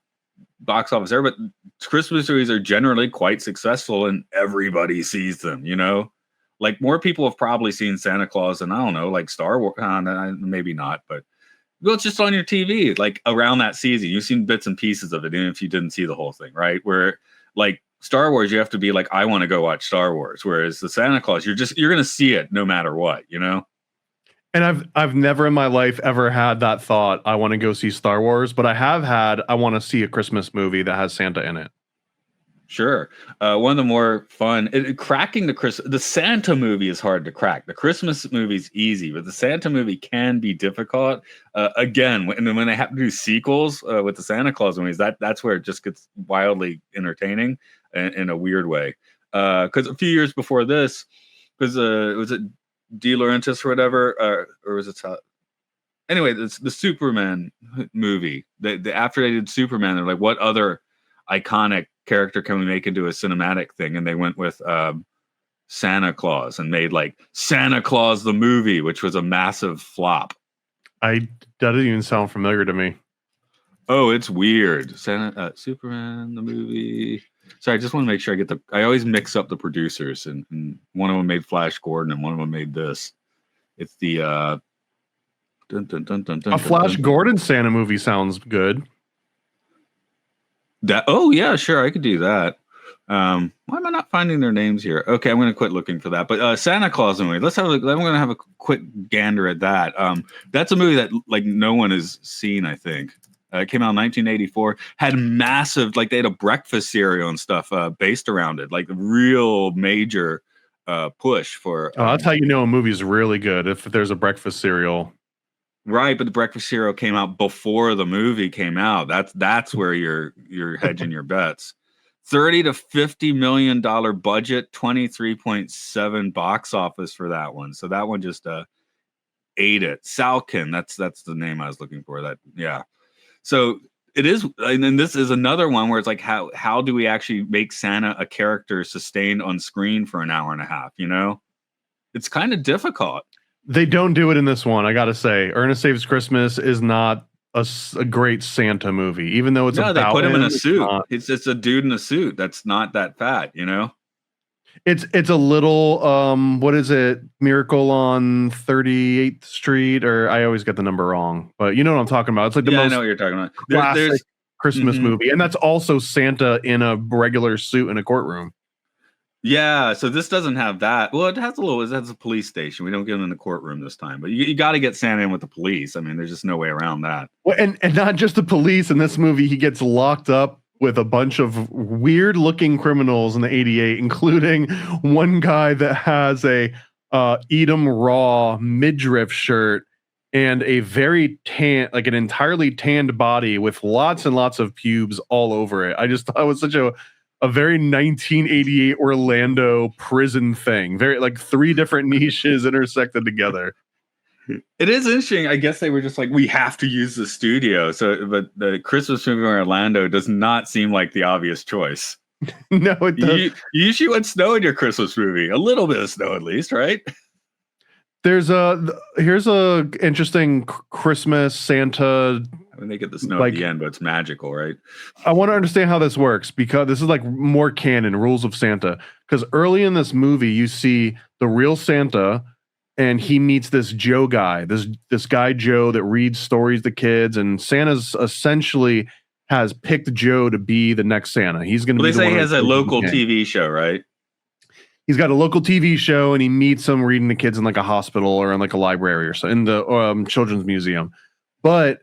box office there, but Christmas movies are generally quite successful and everybody sees them, Like more people have probably seen Santa Claus than, I don't know, like Star Wars. Maybe not, but well, it's just on your TV, like around that season. You've seen bits and pieces of it, even if you didn't see the whole thing, right? Where like Star Wars, you have to be like, I want to go watch Star Wars. Whereas the Santa Claus, you're going to see it no matter what, And I've never in my life ever had that thought, I want to go see Star Wars, but I have had, I want to see a Christmas movie that has Santa in it. Sure. One of the more fun, cracking the Santa movie is hard to crack. The Christmas movie's easy, but the Santa movie can be difficult. Again, when they have to do sequels with the Santa Claus movies, that's where it just gets wildly entertaining in a weird way. Because a few years before this, because was it De Laurentiis or whatever, or was it? Anyway, the Superman movie. After they did Superman, they're like, what other iconic character can we make into a cinematic thing? And they went with Santa Claus and made like Santa Claus the movie, which was a massive flop. That didn't even sound familiar to me. Oh, it's weird. Superman the movie. Sorry, I just want to make sure I always mix up the producers, and one of them made Flash Gordon and one of them made this. It's the a Flash Gordon Santa movie sounds good. Yeah, sure, I could do that. Why am I not finding their names here? Okay, I'm going to quit looking for that. But Santa Claus movie. I'm going to have a quick gander at that. That's a movie that like no one has seen, I think. It came out in 1984. Had massive, like they had a breakfast cereal and stuff based around it, like real major push for. That's how you know a movie's really good, if there's a breakfast cereal. Right, but the breakfast cereal came out before the movie came out. That's where you're hedging your bets. $30 to $50 million budget, 23.7 box office for that one. So that one just ate it. Salkin, that's the name I was looking for. That, yeah. So it is, and then this is another one where it's like, how do we actually make Santa a character sustained on screen for an hour and a half? You know, it's kind of difficult. They don't do it in this one. I gotta say, Ernest Saves Christmas is not a great Santa movie, even though it's no. They about put him in a it's suit. not. It's just a dude in a suit that's not that fat. You know. It's a little what is it? Miracle on 38th Street, or I always get the number wrong, but you know what I'm talking about. It's like the Yeah, I most know what you're talking about. classic Christmas Mhm. movie, and that's also Santa in a regular suit in a courtroom. Yeah, so this doesn't have that. Well, it has a little. It has a police station. We don't get him in the courtroom this time, but you got to get Santa in with the police. I mean, there's just no way around that. Well, and not just the police in this movie. He gets locked up with a bunch of weird looking criminals in the 88, including one guy that has a eat 'em raw midriff shirt and a very tan, like an entirely tanned body with lots and lots of pubes all over it. I just thought it was such a very 1988 Orlando prison thing. Very like three different niches intersected together. It is interesting. I guess they were just like, we have to use the studio. So, but the Christmas movie in Orlando does not seem like the obvious choice. No, it does. You usually want snow in your Christmas movie. A little bit of snow, at least, right? Here's a interesting Christmas Santa. I mean, they get the snow Like- at the end, but it's magical, right? I want to understand how this works because this is like more canon rules of Santa. Because early in this movie, you see the real Santa, and he meets this Joe guy, this guy Joe that reads stories to kids, and Santa's essentially has picked Joe to be the next Santa. He's going to. Well, be they the say one he has that a opens the local game. TV show, right? He's got a local TV show, and he meets them reading to kids in like a hospital or in like a library or so in the children's museum. But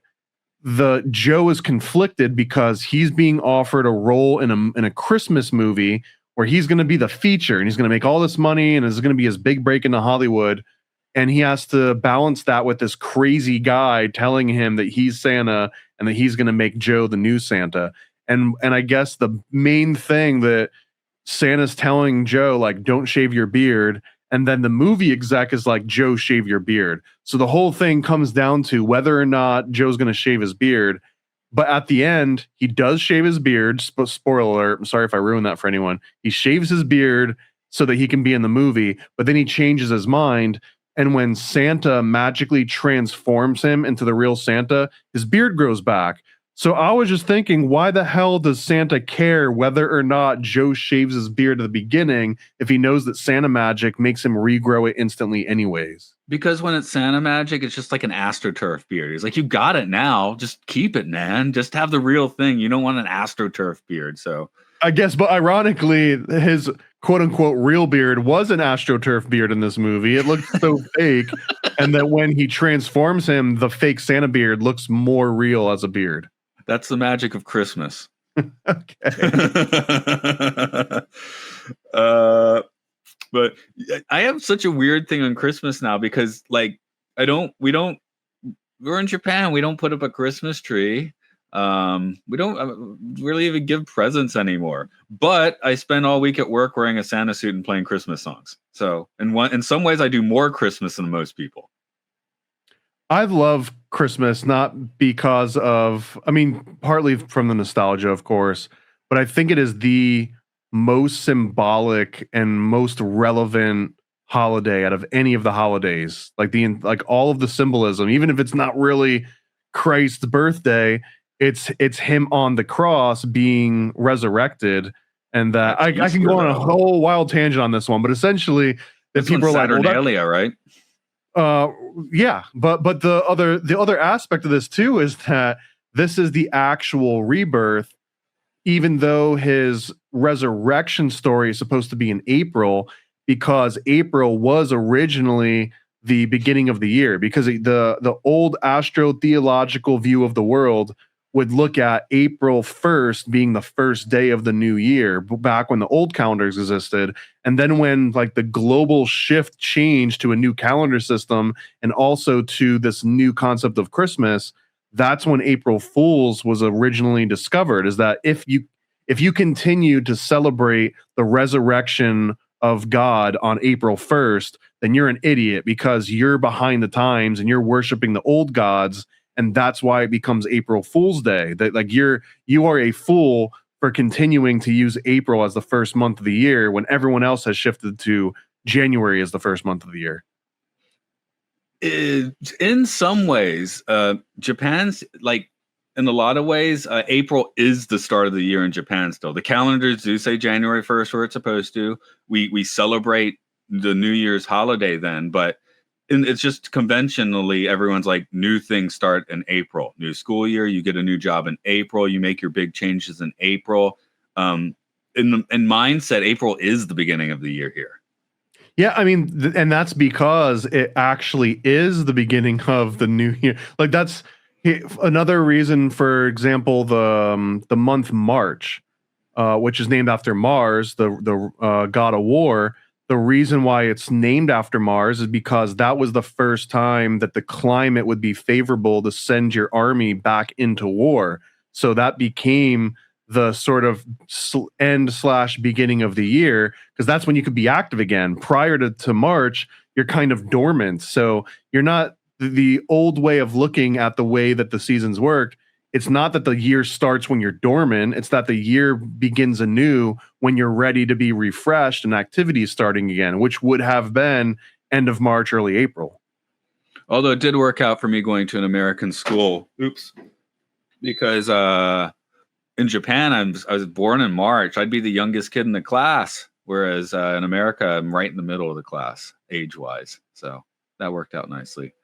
the Joe is conflicted because he's being offered a role in a Christmas movie where he's going to be the feature and he's going to make all this money and it's going to be his big break into Hollywood. And he has to balance that with this crazy guy telling him that he's Santa and that he's going to make Joe the new Santa. And I guess the main thing that Santa's telling Joe, like, don't shave your beard. And then the movie exec is like, Joe, shave your beard. So the whole thing comes down to whether or not Joe's going to shave his beard. But at the end, he does shave his beard. Spoiler alert. I'm sorry if I ruined that for anyone. He shaves his beard so that he can be in the movie. But then he changes his mind. And when Santa magically transforms him into the real Santa, his beard grows back. So I was just thinking, why the hell does Santa care whether or not Joe shaves his beard at the beginning if he knows that Santa magic makes him regrow it instantly anyways? Because when it's Santa magic, it's just like an AstroTurf beard. He's like, you got it now. Just keep it, man. Just have the real thing. You don't want an AstroTurf beard. So I guess, but ironically, his quote unquote real beard was an AstroTurf beard in this movie. It looked so fake. And that when he transforms him, the fake Santa beard looks more real as a beard. that's the magic of Christmas. Okay. But I have such a weird thing on Christmas now because like we're in Japan. We don't put up a Christmas tree. We don't really even give presents anymore, but I spend all week at work wearing a Santa suit and playing Christmas songs. So in some ways I do more Christmas than most people. I love Christmas, not because of, I mean, partly from the nostalgia, of course, but I think it is the most symbolic and most relevant holiday out of any of the holidays. Like all of the symbolism, even if it's not really Christ's birthday, it's him on the cross being resurrected. And that I can go on a whole wild tangent on this one, but essentially that people are like, Saturnalia, right? Yeah, but the other aspect of this too is that this is the actual rebirth, even though his resurrection story is supposed to be in April, because April was originally the beginning of the year, because the old astro-theological view of the world would look at April 1st being the first day of the new year, back when the old calendars existed. And then when like the global shift changed to a new calendar system and also to this new concept of Christmas, that's when April Fools was originally discovered, is that if if you continue to celebrate the resurrection of God on April 1st, then you're an idiot because you're behind the times and you're worshiping the old gods, and that's why it becomes April Fool's Day. That like you are a fool for continuing to use April as the first month of the year when everyone else has shifted to January as the first month of the year. In some ways, Japan's like in a lot of ways, April is the start of the year in Japan still. The calendars do say January 1st where it's supposed to. We celebrate the New Year's holiday then, but it's just conventionally everyone's like new things start in April. New school year, you get a new job in April, you make your big changes in April. In mindset, April is the beginning of the year here. Yeah, I mean, and that's because it actually is the beginning of the new year. Like that's another reason, for example, the month March, which is named after Mars, the god of war. The reason why it's named after Mars is because that was the first time that the climate would be favorable to send your army back into war. So that became the sort of end/beginning of the year, because that's when you could be active again. Prior to March, you're kind of dormant. So you're not the old way of looking at the way that the seasons work. It's not that the year starts when you're dormant. It's that the year begins anew when you're ready to be refreshed and activities starting again, which would have been end of March, early April. Although it did work out for me going to an American school. Oops. Because in Japan, I was born in March. I'd be the youngest kid in the class, whereas in America, I'm right in the middle of the class, age-wise. So that worked out nicely.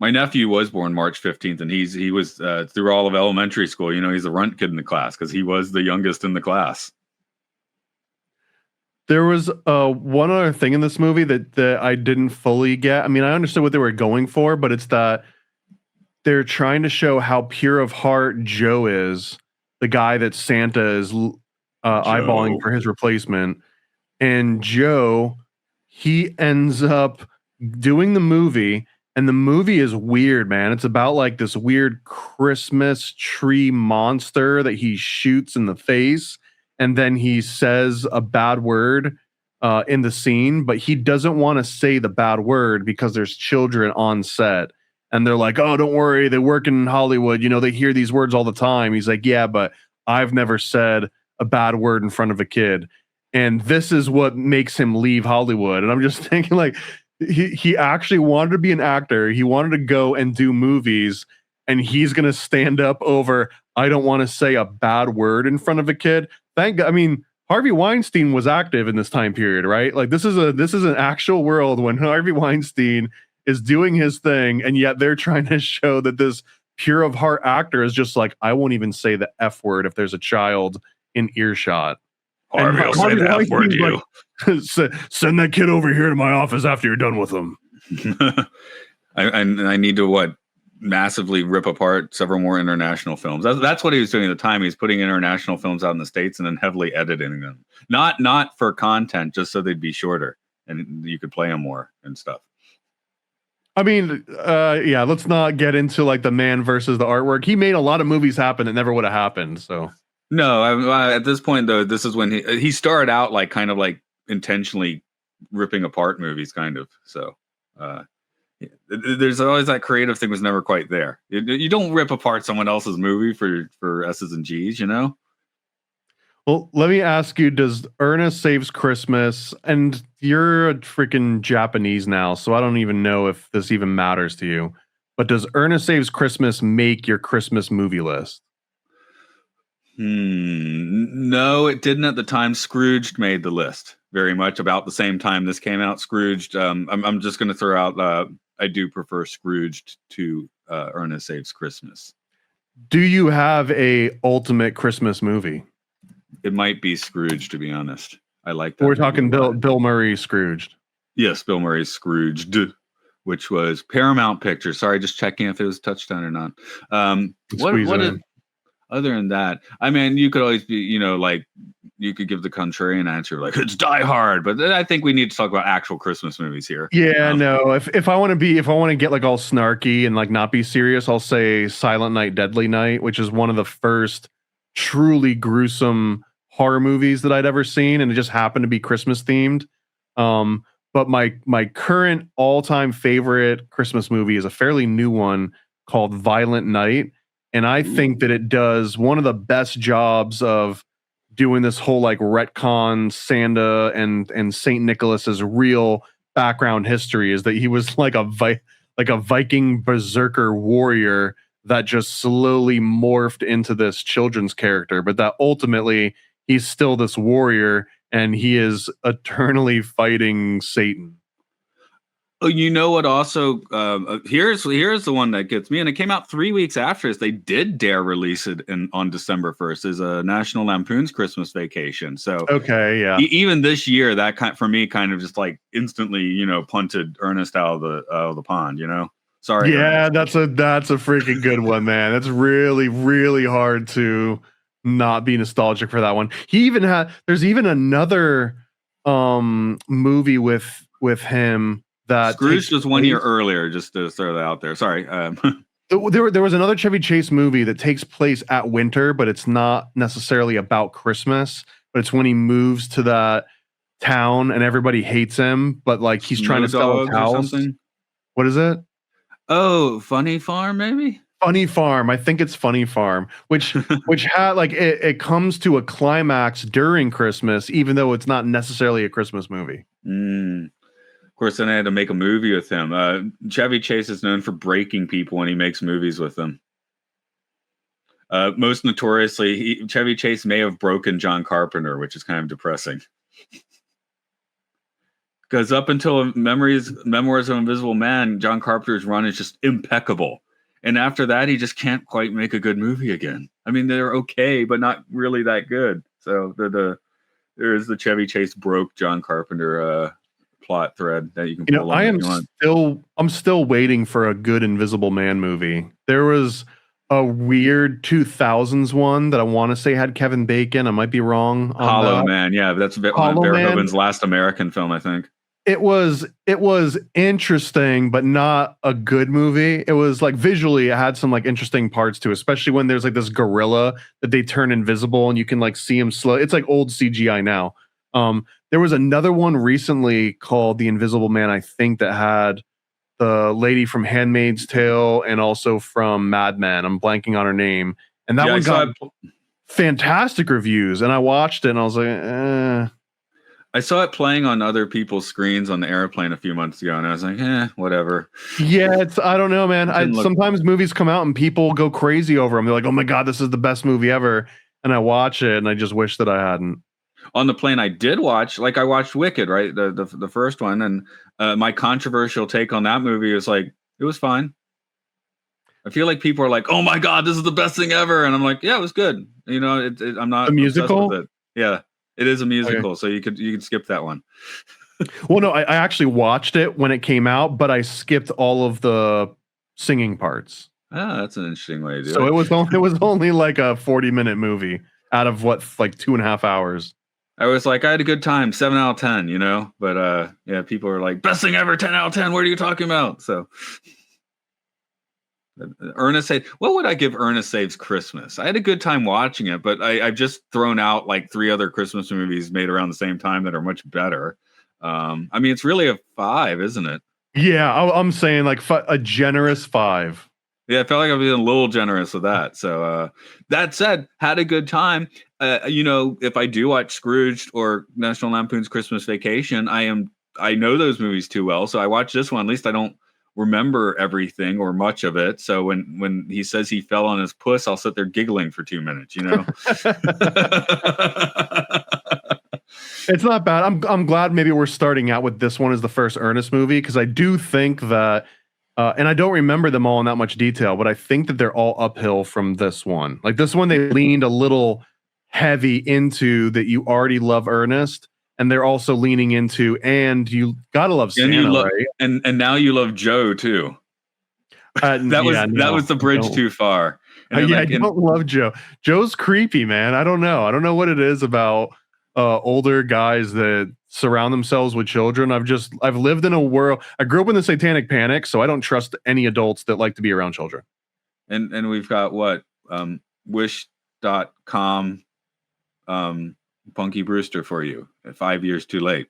My nephew was born March 15th, and he was through all of elementary school. You know, he's the runt kid in the class because he was the youngest in the class. There was one other thing in this movie that I didn't fully get. I mean, I understood what they were going for, but it's that they're trying to show how pure of heart Joe is, the guy that Santa is eyeballing for his replacement. And Joe, he ends up doing the movie, and the movie is weird, man. It's about like this weird Christmas tree monster that he shoots in the face, and then he says a bad word in the scene, but he doesn't want to say the bad word because there's children on set. And they're like, oh, don't worry, they work in Hollywood. You know, they hear these words all the time. He's like, yeah, but I've never said a bad word in front of a kid. And this is what makes him leave Hollywood. And I'm just thinking, like, he actually wanted to be an actor. He wanted to go and do movies. And he's going to stand up over, I don't want to say a bad word in front of a kid. Thank God. I mean, Harvey Weinstein was active in this time period, right? Like, this is an actual world when Harvey Weinstein is doing his thing, and yet they're trying to show that this pure of heart actor is just like, I won't even say the F word if there's a child in earshot. Harvey will say the F word to you. Like, send that kid over here to my office after you're done with him. I need to massively rip apart several more international films. That's what he was doing at the time. He's putting international films out in the States and then heavily editing them. Not for content, just so they'd be shorter and you could play them more and stuff. I mean, yeah, let's not get into like the man versus the artwork. He made a lot of movies happen that never would have happened. So no, at this point though, this is when he started out like kind of like intentionally ripping apart movies, kind of. So there's always that creative thing was never quite there. You don't rip apart someone else's movie for S's and G's, you know. Well, let me ask you, does Ernest Saves Christmas, and you're a freaking Japanese now, so I don't even know if this even matters to you, but does Ernest Saves Christmas make your Christmas movie list? No, it didn't at the time. Scrooged made the list very much about the same time this came out. Scrooged, I'm just going to throw out, I do prefer Scrooged to Ernest Saves Christmas. Do you have a ultimate Christmas movie? It might be Scrooge, to be honest. I like that. We're talking Bill Murray Scrooged. Yes, Bill Murray's Scrooged, which was Paramount Pictures. Sorry, just checking if it was Touchstone or not. Other than that, I mean, you could always be, you know, like you could give the contrarian answer, like it's Die Hard. But I think we need to talk about actual Christmas movies here. Yeah, no. If I want to get like all snarky and like not be serious, I'll say Silent Night, Deadly Night, which is one of the first truly gruesome horror movies that I'd ever seen, and it just happened to be Christmas themed. But my current all-time favorite Christmas movie is a fairly new one called Violent Night, and I think that it does one of the best jobs of doing this whole like retcon Santa and Saint Nicholas's real background history, is that he was like a Viking berserker warrior that just slowly morphed into this children's character, but that ultimately he's still this warrior and he is eternally fighting Satan. Oh, you know what? Also, here's the one that gets me, and it came out 3 weeks after this. They did dare release it on December 1st. Is a National Lampoon's Christmas Vacation. So okay, yeah. Even this year, that for me kind of just like instantly, punted Ernest out of the pond. Sorry. Yeah, Ernest. that's a freaking good one, man. That's really, really hard to not be nostalgic for that one. There's even another movie with him that Scrooge was 1 year earlier, just to throw that out there. Sorry. There was another Chevy Chase movie that takes place at winter, but it's not necessarily about Christmas, but it's when he moves to that town and everybody hates him, but like he's trying to sell a house. What is it? Oh, Funny Farm, maybe? Funny Farm. I think it's Funny Farm, which had like it comes to a climax during Christmas, even though it's not necessarily a Christmas movie. Of course, then I had to make a movie with him. Chevy Chase is known for breaking people when he makes movies with them. Most notoriously, Chevy Chase may have broken John Carpenter, which is kind of depressing. Because up until Memoirs of Invisible Man, John Carpenter's run is just impeccable. And after that, he just can't quite make a good movie again. I mean, they're okay, but not really that good. So there is the Chevy Chase broke John Carpenter plot thread that you can pull on. I'm still waiting for a good Invisible Man movie. There was a weird 2000s one that I want to say had Kevin Bacon. I might be wrong on Hollow that. Man. Yeah, that's Verhoeven's last American film, I think. It was interesting, but not a good movie. It was like visually, it had some like interesting parts to it, especially when there's like this gorilla that they turn invisible and you can like see him slow. It's like old CGI now. There was another one recently called The Invisible Man, I think, that had the lady from Handmaid's Tale and also from Mad Men. I'm blanking on her name. And that one got fantastic reviews. And I watched it and I was like, I saw it playing on other people's screens on the airplane a few months ago, and I was like, whatever. Yeah, I don't know, man. Sometimes movies come out and people go crazy over them. They're like, oh my God, this is the best movie ever. And I watch it and I just wish that I hadn't. On the plane, I did watch, like I watched Wicked, right? The first one. And my controversial take on that movie was like, it was fine. I feel like people are like, oh my God, this is the best thing ever. And I'm like, yeah, it was good. I'm not a musical. With it. Yeah, it is a musical. Okay. So you could skip that one. Well, no, I actually watched it when it came out, but I skipped all of the singing parts. Ah, that's an interesting way to do it. So it was only like a 40-minute movie out of what, like 2.5 hours. I was like, I had a good time, 7 out of 10, but yeah, people are like, best thing ever, 10 out of 10. What are you talking about? So Ernest said, what would I give Ernest Saves Christmas? I had a good time watching it, but I've just thrown out like 3 other Christmas movies made around the same time that are much better. I mean, it's really a 5, isn't it? Yeah, I'm saying like a generous 5. Yeah, I felt like I was being a little generous with that. So that said, had a good time. If I do watch Scrooge or National Lampoon's Christmas Vacation, I know those movies too well. So I watch this one. At least I don't remember everything or much of it. So when he says he fell on his puss, I'll sit there giggling for 2 minutes. It's not bad. I'm glad maybe we're starting out with this one as the first Ernest movie, because I do think that. And I don't remember them all in that much detail, but I think that they're all uphill from this one. Like this one, they leaned a little heavy into that you already love Ernest, and they're also leaning into, and you gotta love Santa, right? And now you love Joe too. That was the bridge too far. I don't love Joe. Joe's creepy, man. I don't know. I don't know what it is about older guys that surround themselves with children. I've lived in a world. I grew up in the Satanic Panic, so I don't trust any adults that like to be around children. And we've got what? Wish Hallmark.com Punky Brewster for you at 5 years too late.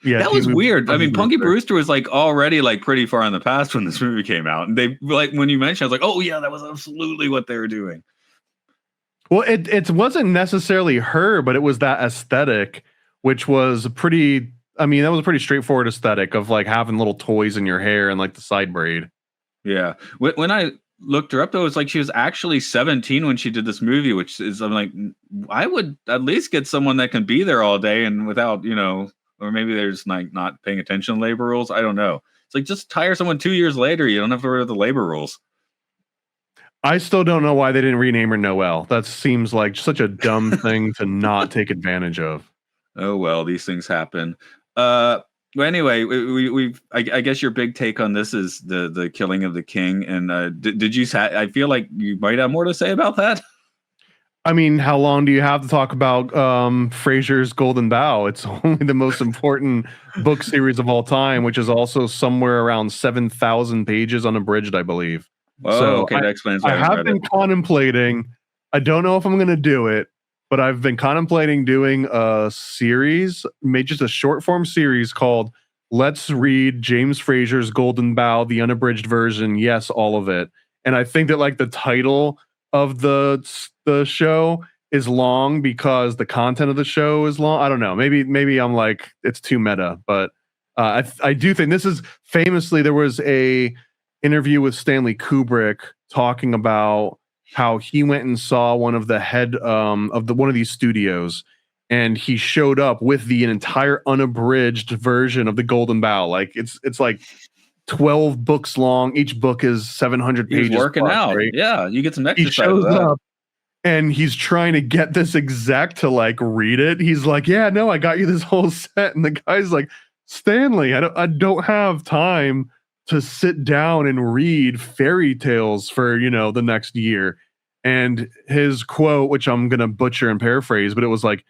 Yeah, that was weird. I mean, Punky Brewster. Brewster was like already like pretty far in the past when this movie came out, and they like when you mentioned, I was like, oh yeah, that was absolutely what they were doing. Well, it wasn't necessarily her, but it was that aesthetic, which was pretty. I mean, that was a pretty straightforward aesthetic of like having little toys in your hair and like the side braid. Yeah, when I looked her up though, it's like she was actually 17 when she did this movie, which is I'm like, I would at least get someone that can be there all day and without or maybe there's like not paying attention to labor rules. I don't know. It's like just hire someone 2 years later. You don't have to worry about the labor rules. I still don't know why they didn't rename her Noelle. That seems like such a dumb thing to not take advantage of. Oh well, these things happen. Well, anyway, I guess your big take on this is the killing of the king. And did you? I feel like you might have more to say about that. I mean, how long do you have to talk about Frazer's Golden Bough? It's only the most important book series of all time, which is also somewhere around 7,000 pages unabridged, I believe. Oh, so okay, that explains why I have been contemplating. I don't know if I'm going to do it, but I've been contemplating doing a series, maybe just a short form series called "Let's Read James Frazer's Golden Bough, the unabridged version." Yes, all of it. And I think that like the title of the show is long because the content of the show is long. I don't know. Maybe I'm like it's too meta, but I do think this is famously there was a interview with Stanley Kubrick talking about how he went and saw one of the head of one of these studios, and he showed up with the entire unabridged version of the Golden Bough. Like it's like 12 books long. Each book is 700 pages. He's working out. Right? Yeah, you get some exercise. He shows up and he's trying to get this exec to like read it. He's like, "Yeah, no, I got you this whole set." And the guy's like, "Stanley, I don't have time to sit down and read fairy tales for, the next year." And his quote, which I'm going to butcher and paraphrase, but it was like,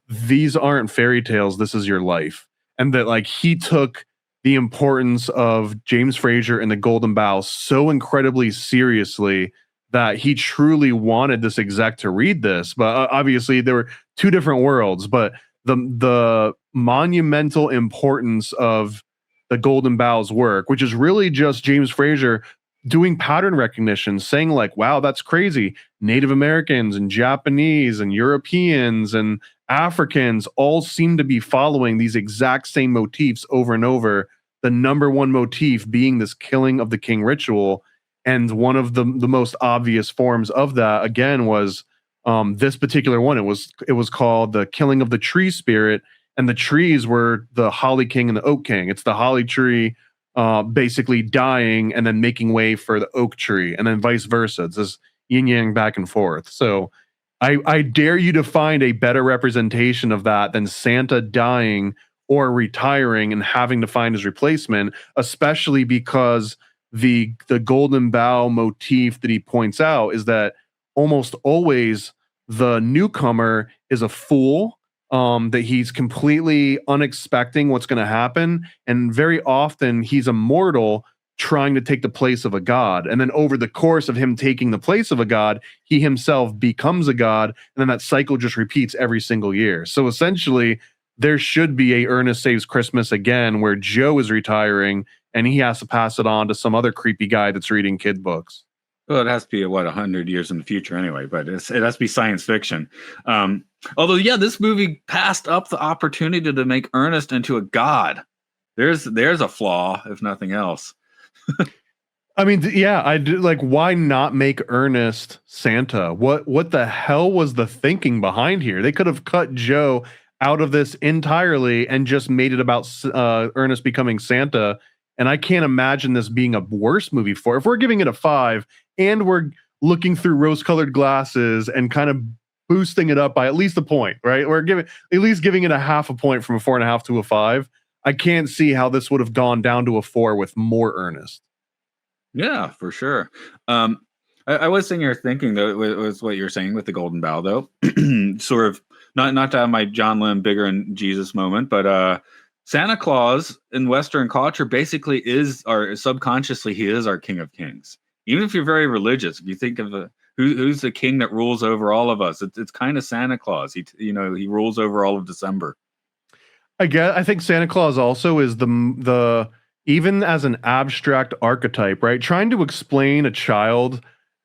"These aren't fairy tales. This is your life." And that like he took the importance of James Frazer and the Golden Bough so incredibly seriously that he truly wanted this exec to read this. But obviously there were two different worlds, but the monumental importance of the Golden Bough's work, which is really just James Frazer doing pattern recognition, saying like, wow, that's crazy. Native Americans and Japanese and Europeans and Africans all seem to be following these exact same motifs over and over. The number one motif being this killing of the king ritual. And one of the most obvious forms of that, again, was this particular one. It was called the killing of the tree spirit. And the trees were the holly king and the oak king. It's the holly tree basically dying and then making way for the oak tree, and then vice versa. It's this yin yang back and forth. So I dare you to find a better representation of that than Santa dying or retiring and having to find his replacement, especially because the Golden Bough motif that he points out is that almost always the newcomer is a fool, that he's completely unexpecting what's going to happen. And very often he's a mortal trying to take the place of a god. And then over the course of him taking the place of a god, he himself becomes a god. And then that cycle just repeats every single year. So essentially, there should be a Ernest Saves Christmas again where Joe is retiring and he has to pass it on to some other creepy guy that's reading kid books. Well, it has to be 100 years in the future anyway, but it has to be science fiction. Although, yeah, this movie passed up the opportunity to make Ernest into a god. There's a flaw, if nothing else. I mean, yeah, I do. Like, why not make Ernest Santa? What the hell was the thinking behind here? They could have cut Joe out of this entirely and just made it about Ernest becoming Santa. And I can't imagine this being a worse movie for it. If we're giving it a 5 and we're looking through rose-colored glasses and kind of boosting it up by at least a point, right? We're giving it a half a point from a 4.5 to a 5. I can't see how this would have gone down to a 4 with more Ernest. Yeah, for sure. I was sitting here thinking though, was what you're saying with the Golden Bough though, sort of not to have my John Lim bigger and Jesus moment, but Santa Claus in Western culture basically is, or subconsciously, he is our King of Kings. Even if you're very religious, if you think of who's the king that rules over all of us? It's kind of Santa Claus. He rules over all of December. I think Santa Claus also is the even as an abstract archetype, right? Trying to explain a child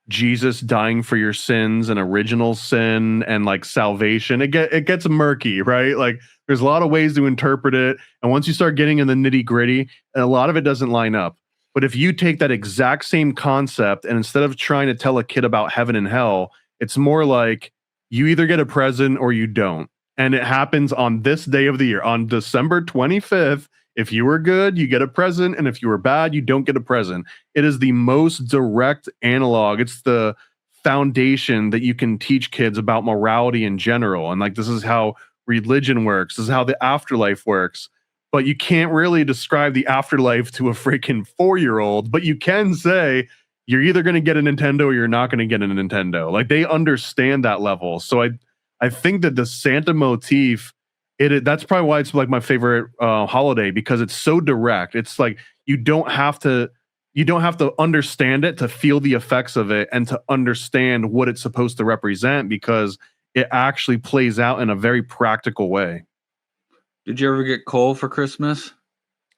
Jesus dying for your sins and original sin and like salvation, it gets murky, right? Like there's a lot of ways to interpret it, and once you start getting in the nitty gritty, a lot of it doesn't line up. But if you take that exact same concept and instead of trying to tell a kid about heaven and hell, it's more like you either get a present or you don't. And it happens on this day of the year, on December 25th. If you were good, you get a present. And if you were bad, you don't get a present. It is the most direct analog. It's the foundation that you can teach kids about morality in general. And like, this is how religion works. This is how the afterlife works. But you can't really describe the afterlife to a freaking 4-year-old. But you can say, you're either going to get a Nintendo or you're not going to get a Nintendo. Like they understand that level. So I think that the Santa motif, that's probably why it's like my favorite holiday, because it's so direct. It's like you don't have to understand it to feel the effects of it and to understand what it's supposed to represent, because it actually plays out in a very practical way. Did you ever get coal for Christmas?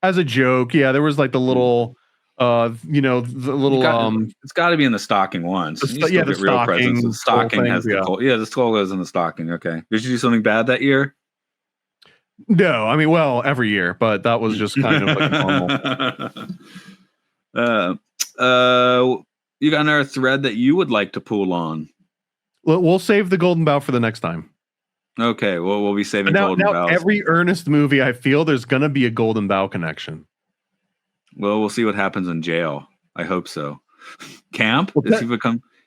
As a joke, yeah, there was like the little the little it's got to be in the stocking once. The stocking. The stocking has the coal. Yeah, the skull goes in the stocking. Okay. Did you do something bad that year? No, I mean, well, every year, but that was just kind of like normal. You got another thread that you would like to pull on? We'll save the golden bough for the next time. Okay, well, we'll be saving golden bough. Every Ernest movie, I feel there's going to be a golden bough connection. Well, we'll see what happens in jail. I hope so. Camp?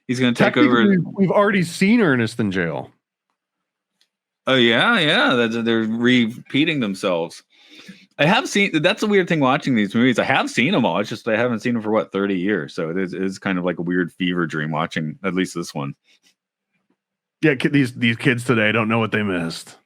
He's going to take over. We've already seen Ernest in jail. Oh, yeah. They're repeating themselves. I have seen, that's a weird thing watching these movies. I have seen them all. It's just I haven't seen them for 30 years. So it is kind of like a weird fever dream watching at least this one. Yeah, these kids today don't know what they missed.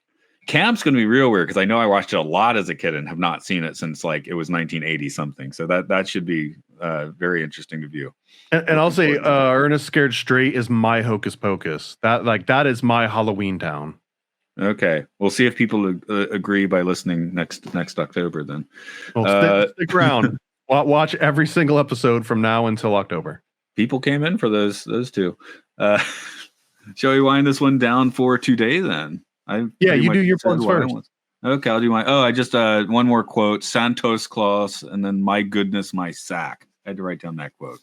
Camp's going to be real weird because I know I watched it a lot as a kid and have not seen it since like it was 1980 something. So that should be very interesting to view. And I'll say Ernest Scared Straight is my Hocus Pocus. That is my Halloween Town. Okay, we'll see if people agree by listening next October. Then, stick around. Watch every single episode from now until October. People came in for those two. Shall we wind this one down for today? Then, you do your plugs first. Okay, I'll do my. I just one more quote: Santos Claus, and then my goodness, my sack. I had to write down that quote.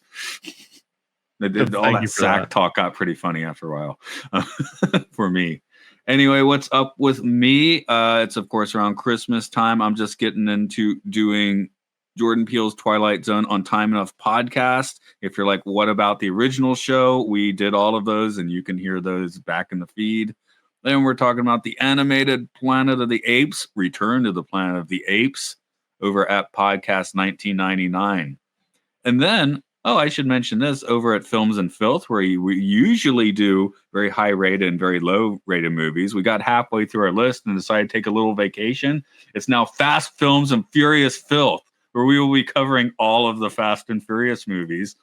All that sack talk got pretty funny after a while for me. Anyway, what's up with me? It's, of course, around Christmas time. I'm just getting into doing Jordan Peele's Twilight Zone on Time Enough podcast. If you're like, what about the original show? We did all of those, and you can hear those back in the feed. Then we're talking about the animated Planet of the Apes, Return to the Planet of the Apes, over at Podcast 1999. And then, I should mention this, over at Films and Filth, where we usually do very high-rated and very low-rated movies. We got halfway through our list and decided to take a little vacation. It's now Fast Films and Furious Filth, where we will be covering all of the Fast and Furious movies.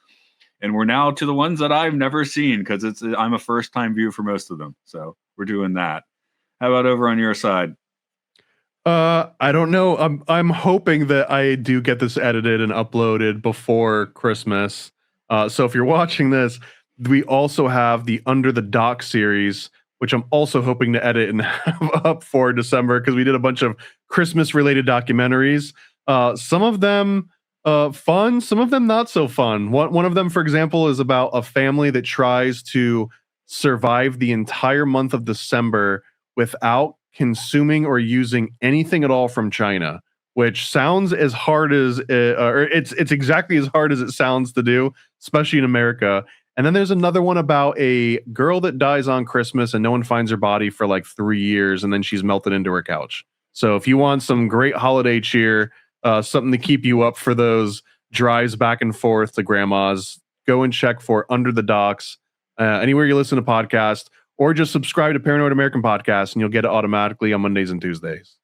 And we're now to the ones that I've never seen, because I'm a first-time view for most of them. So we're doing that. How about over on your side? I don't know. I'm hoping that I do get this edited and uploaded before Christmas. So if you're watching this, we also have the Under the Dock series, which I'm also hoping to edit and have up for December, because we did a bunch of Christmas related documentaries. Some of them fun, some of them not so fun. One of them, for example, is about a family that tries to survive the entire month of December without consuming or using anything at all from China, which sounds as hard as it's exactly as hard as it sounds to do, especially in America. And then there's another one about a girl that dies on Christmas and no one finds her body for like 3 years, and then she's melted into her couch. So if you want some great holiday cheer, something to keep you up for those drives back and forth to grandma's, go and check for Under the Docks anywhere you listen to podcasts, or just subscribe to Paranoid American Podcast, and you'll get it automatically on Mondays and Tuesdays.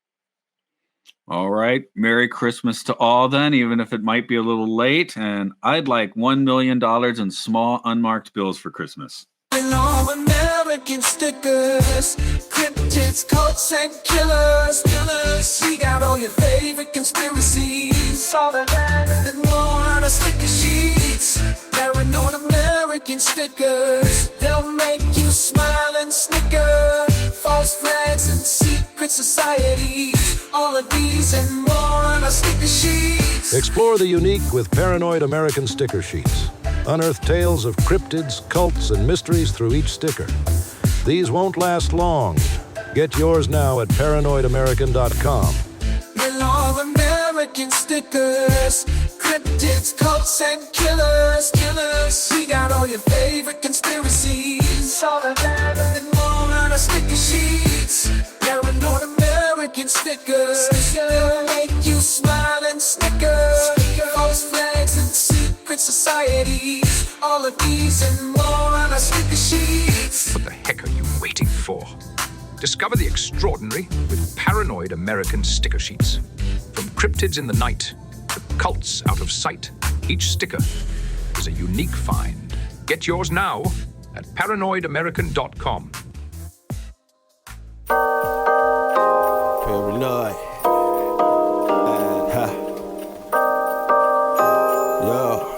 All right. Merry Christmas to all then, even if it might be a little late. And I'd like $1 million in small unmarked bills for Christmas. And all American stickers, cryptids, cults, and killers. We got all your favorite conspiracies, all of that and more on our sticker sheets. Paranoid American stickers, they'll make you smile and snicker. False flags and secret societies, all of these and more on our sticker sheets. Explore the unique with Paranoid American sticker sheets. Unearth tales of cryptids, cults, and mysteries through each sticker. These won't last long. Get yours now at paranoidamerican.com. And all American stickers, cryptids, cults, and killers. We got all your favorite conspiracies, all of that and more on our sticker sheets. Paranoid American stickers, they'll make you smile and snicker. False flags and secret societies, all of these and more on our sticker sheets. What the heck are you waiting for? Discover the extraordinary with Paranoid American sticker sheets. From cryptids in the night to cults out of sight, each sticker is a unique find. Get yours now at paranoidamerican.com. Paranoid. Yo.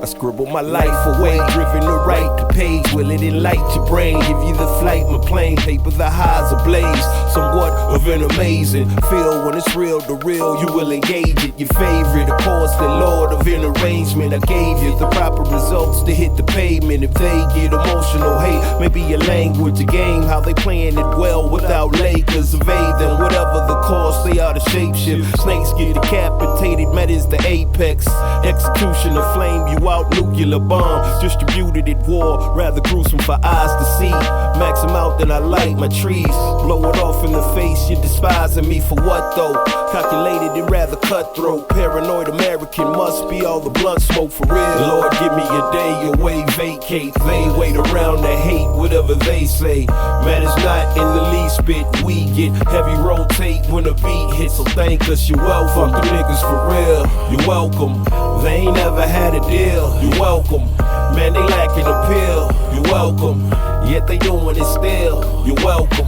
I scribble my life away, driven to write the page. Will it enlighten your brain? Give you the flight, my plane paper, the highs ablaze. Somewhat of an amazing feel when it's real to real. You will engage it. Your favorite, of course, the Lord of an arrangement. I gave you the proper results to hit the pavement. If they get emotional, hate, maybe your language, a game, how they playing it well without Lakers. Evade them, whatever the cost, they are the shapeshift. Snakes get decapitated, met is the apex. Execution of flame you out, nuclear bomb distributed at war, rather gruesome for eyes to see. Max them out, then I light my trees. Blow it off in the face, you're despising me for what though? Calculated and rather cutthroat. Paranoid American must be all the blunt smoke for real. Lord, give me a day away, vacate. They wait around to hate whatever they say. Matters not in the least bit. We get heavy rotate when a beat hits, so thank us, you're welcome. Fuck the niggas for real, you're welcome. They ain't never had a deal, you're welcome. Man, they lacking appeal, you're welcome. Yet they doing it still, you're welcome.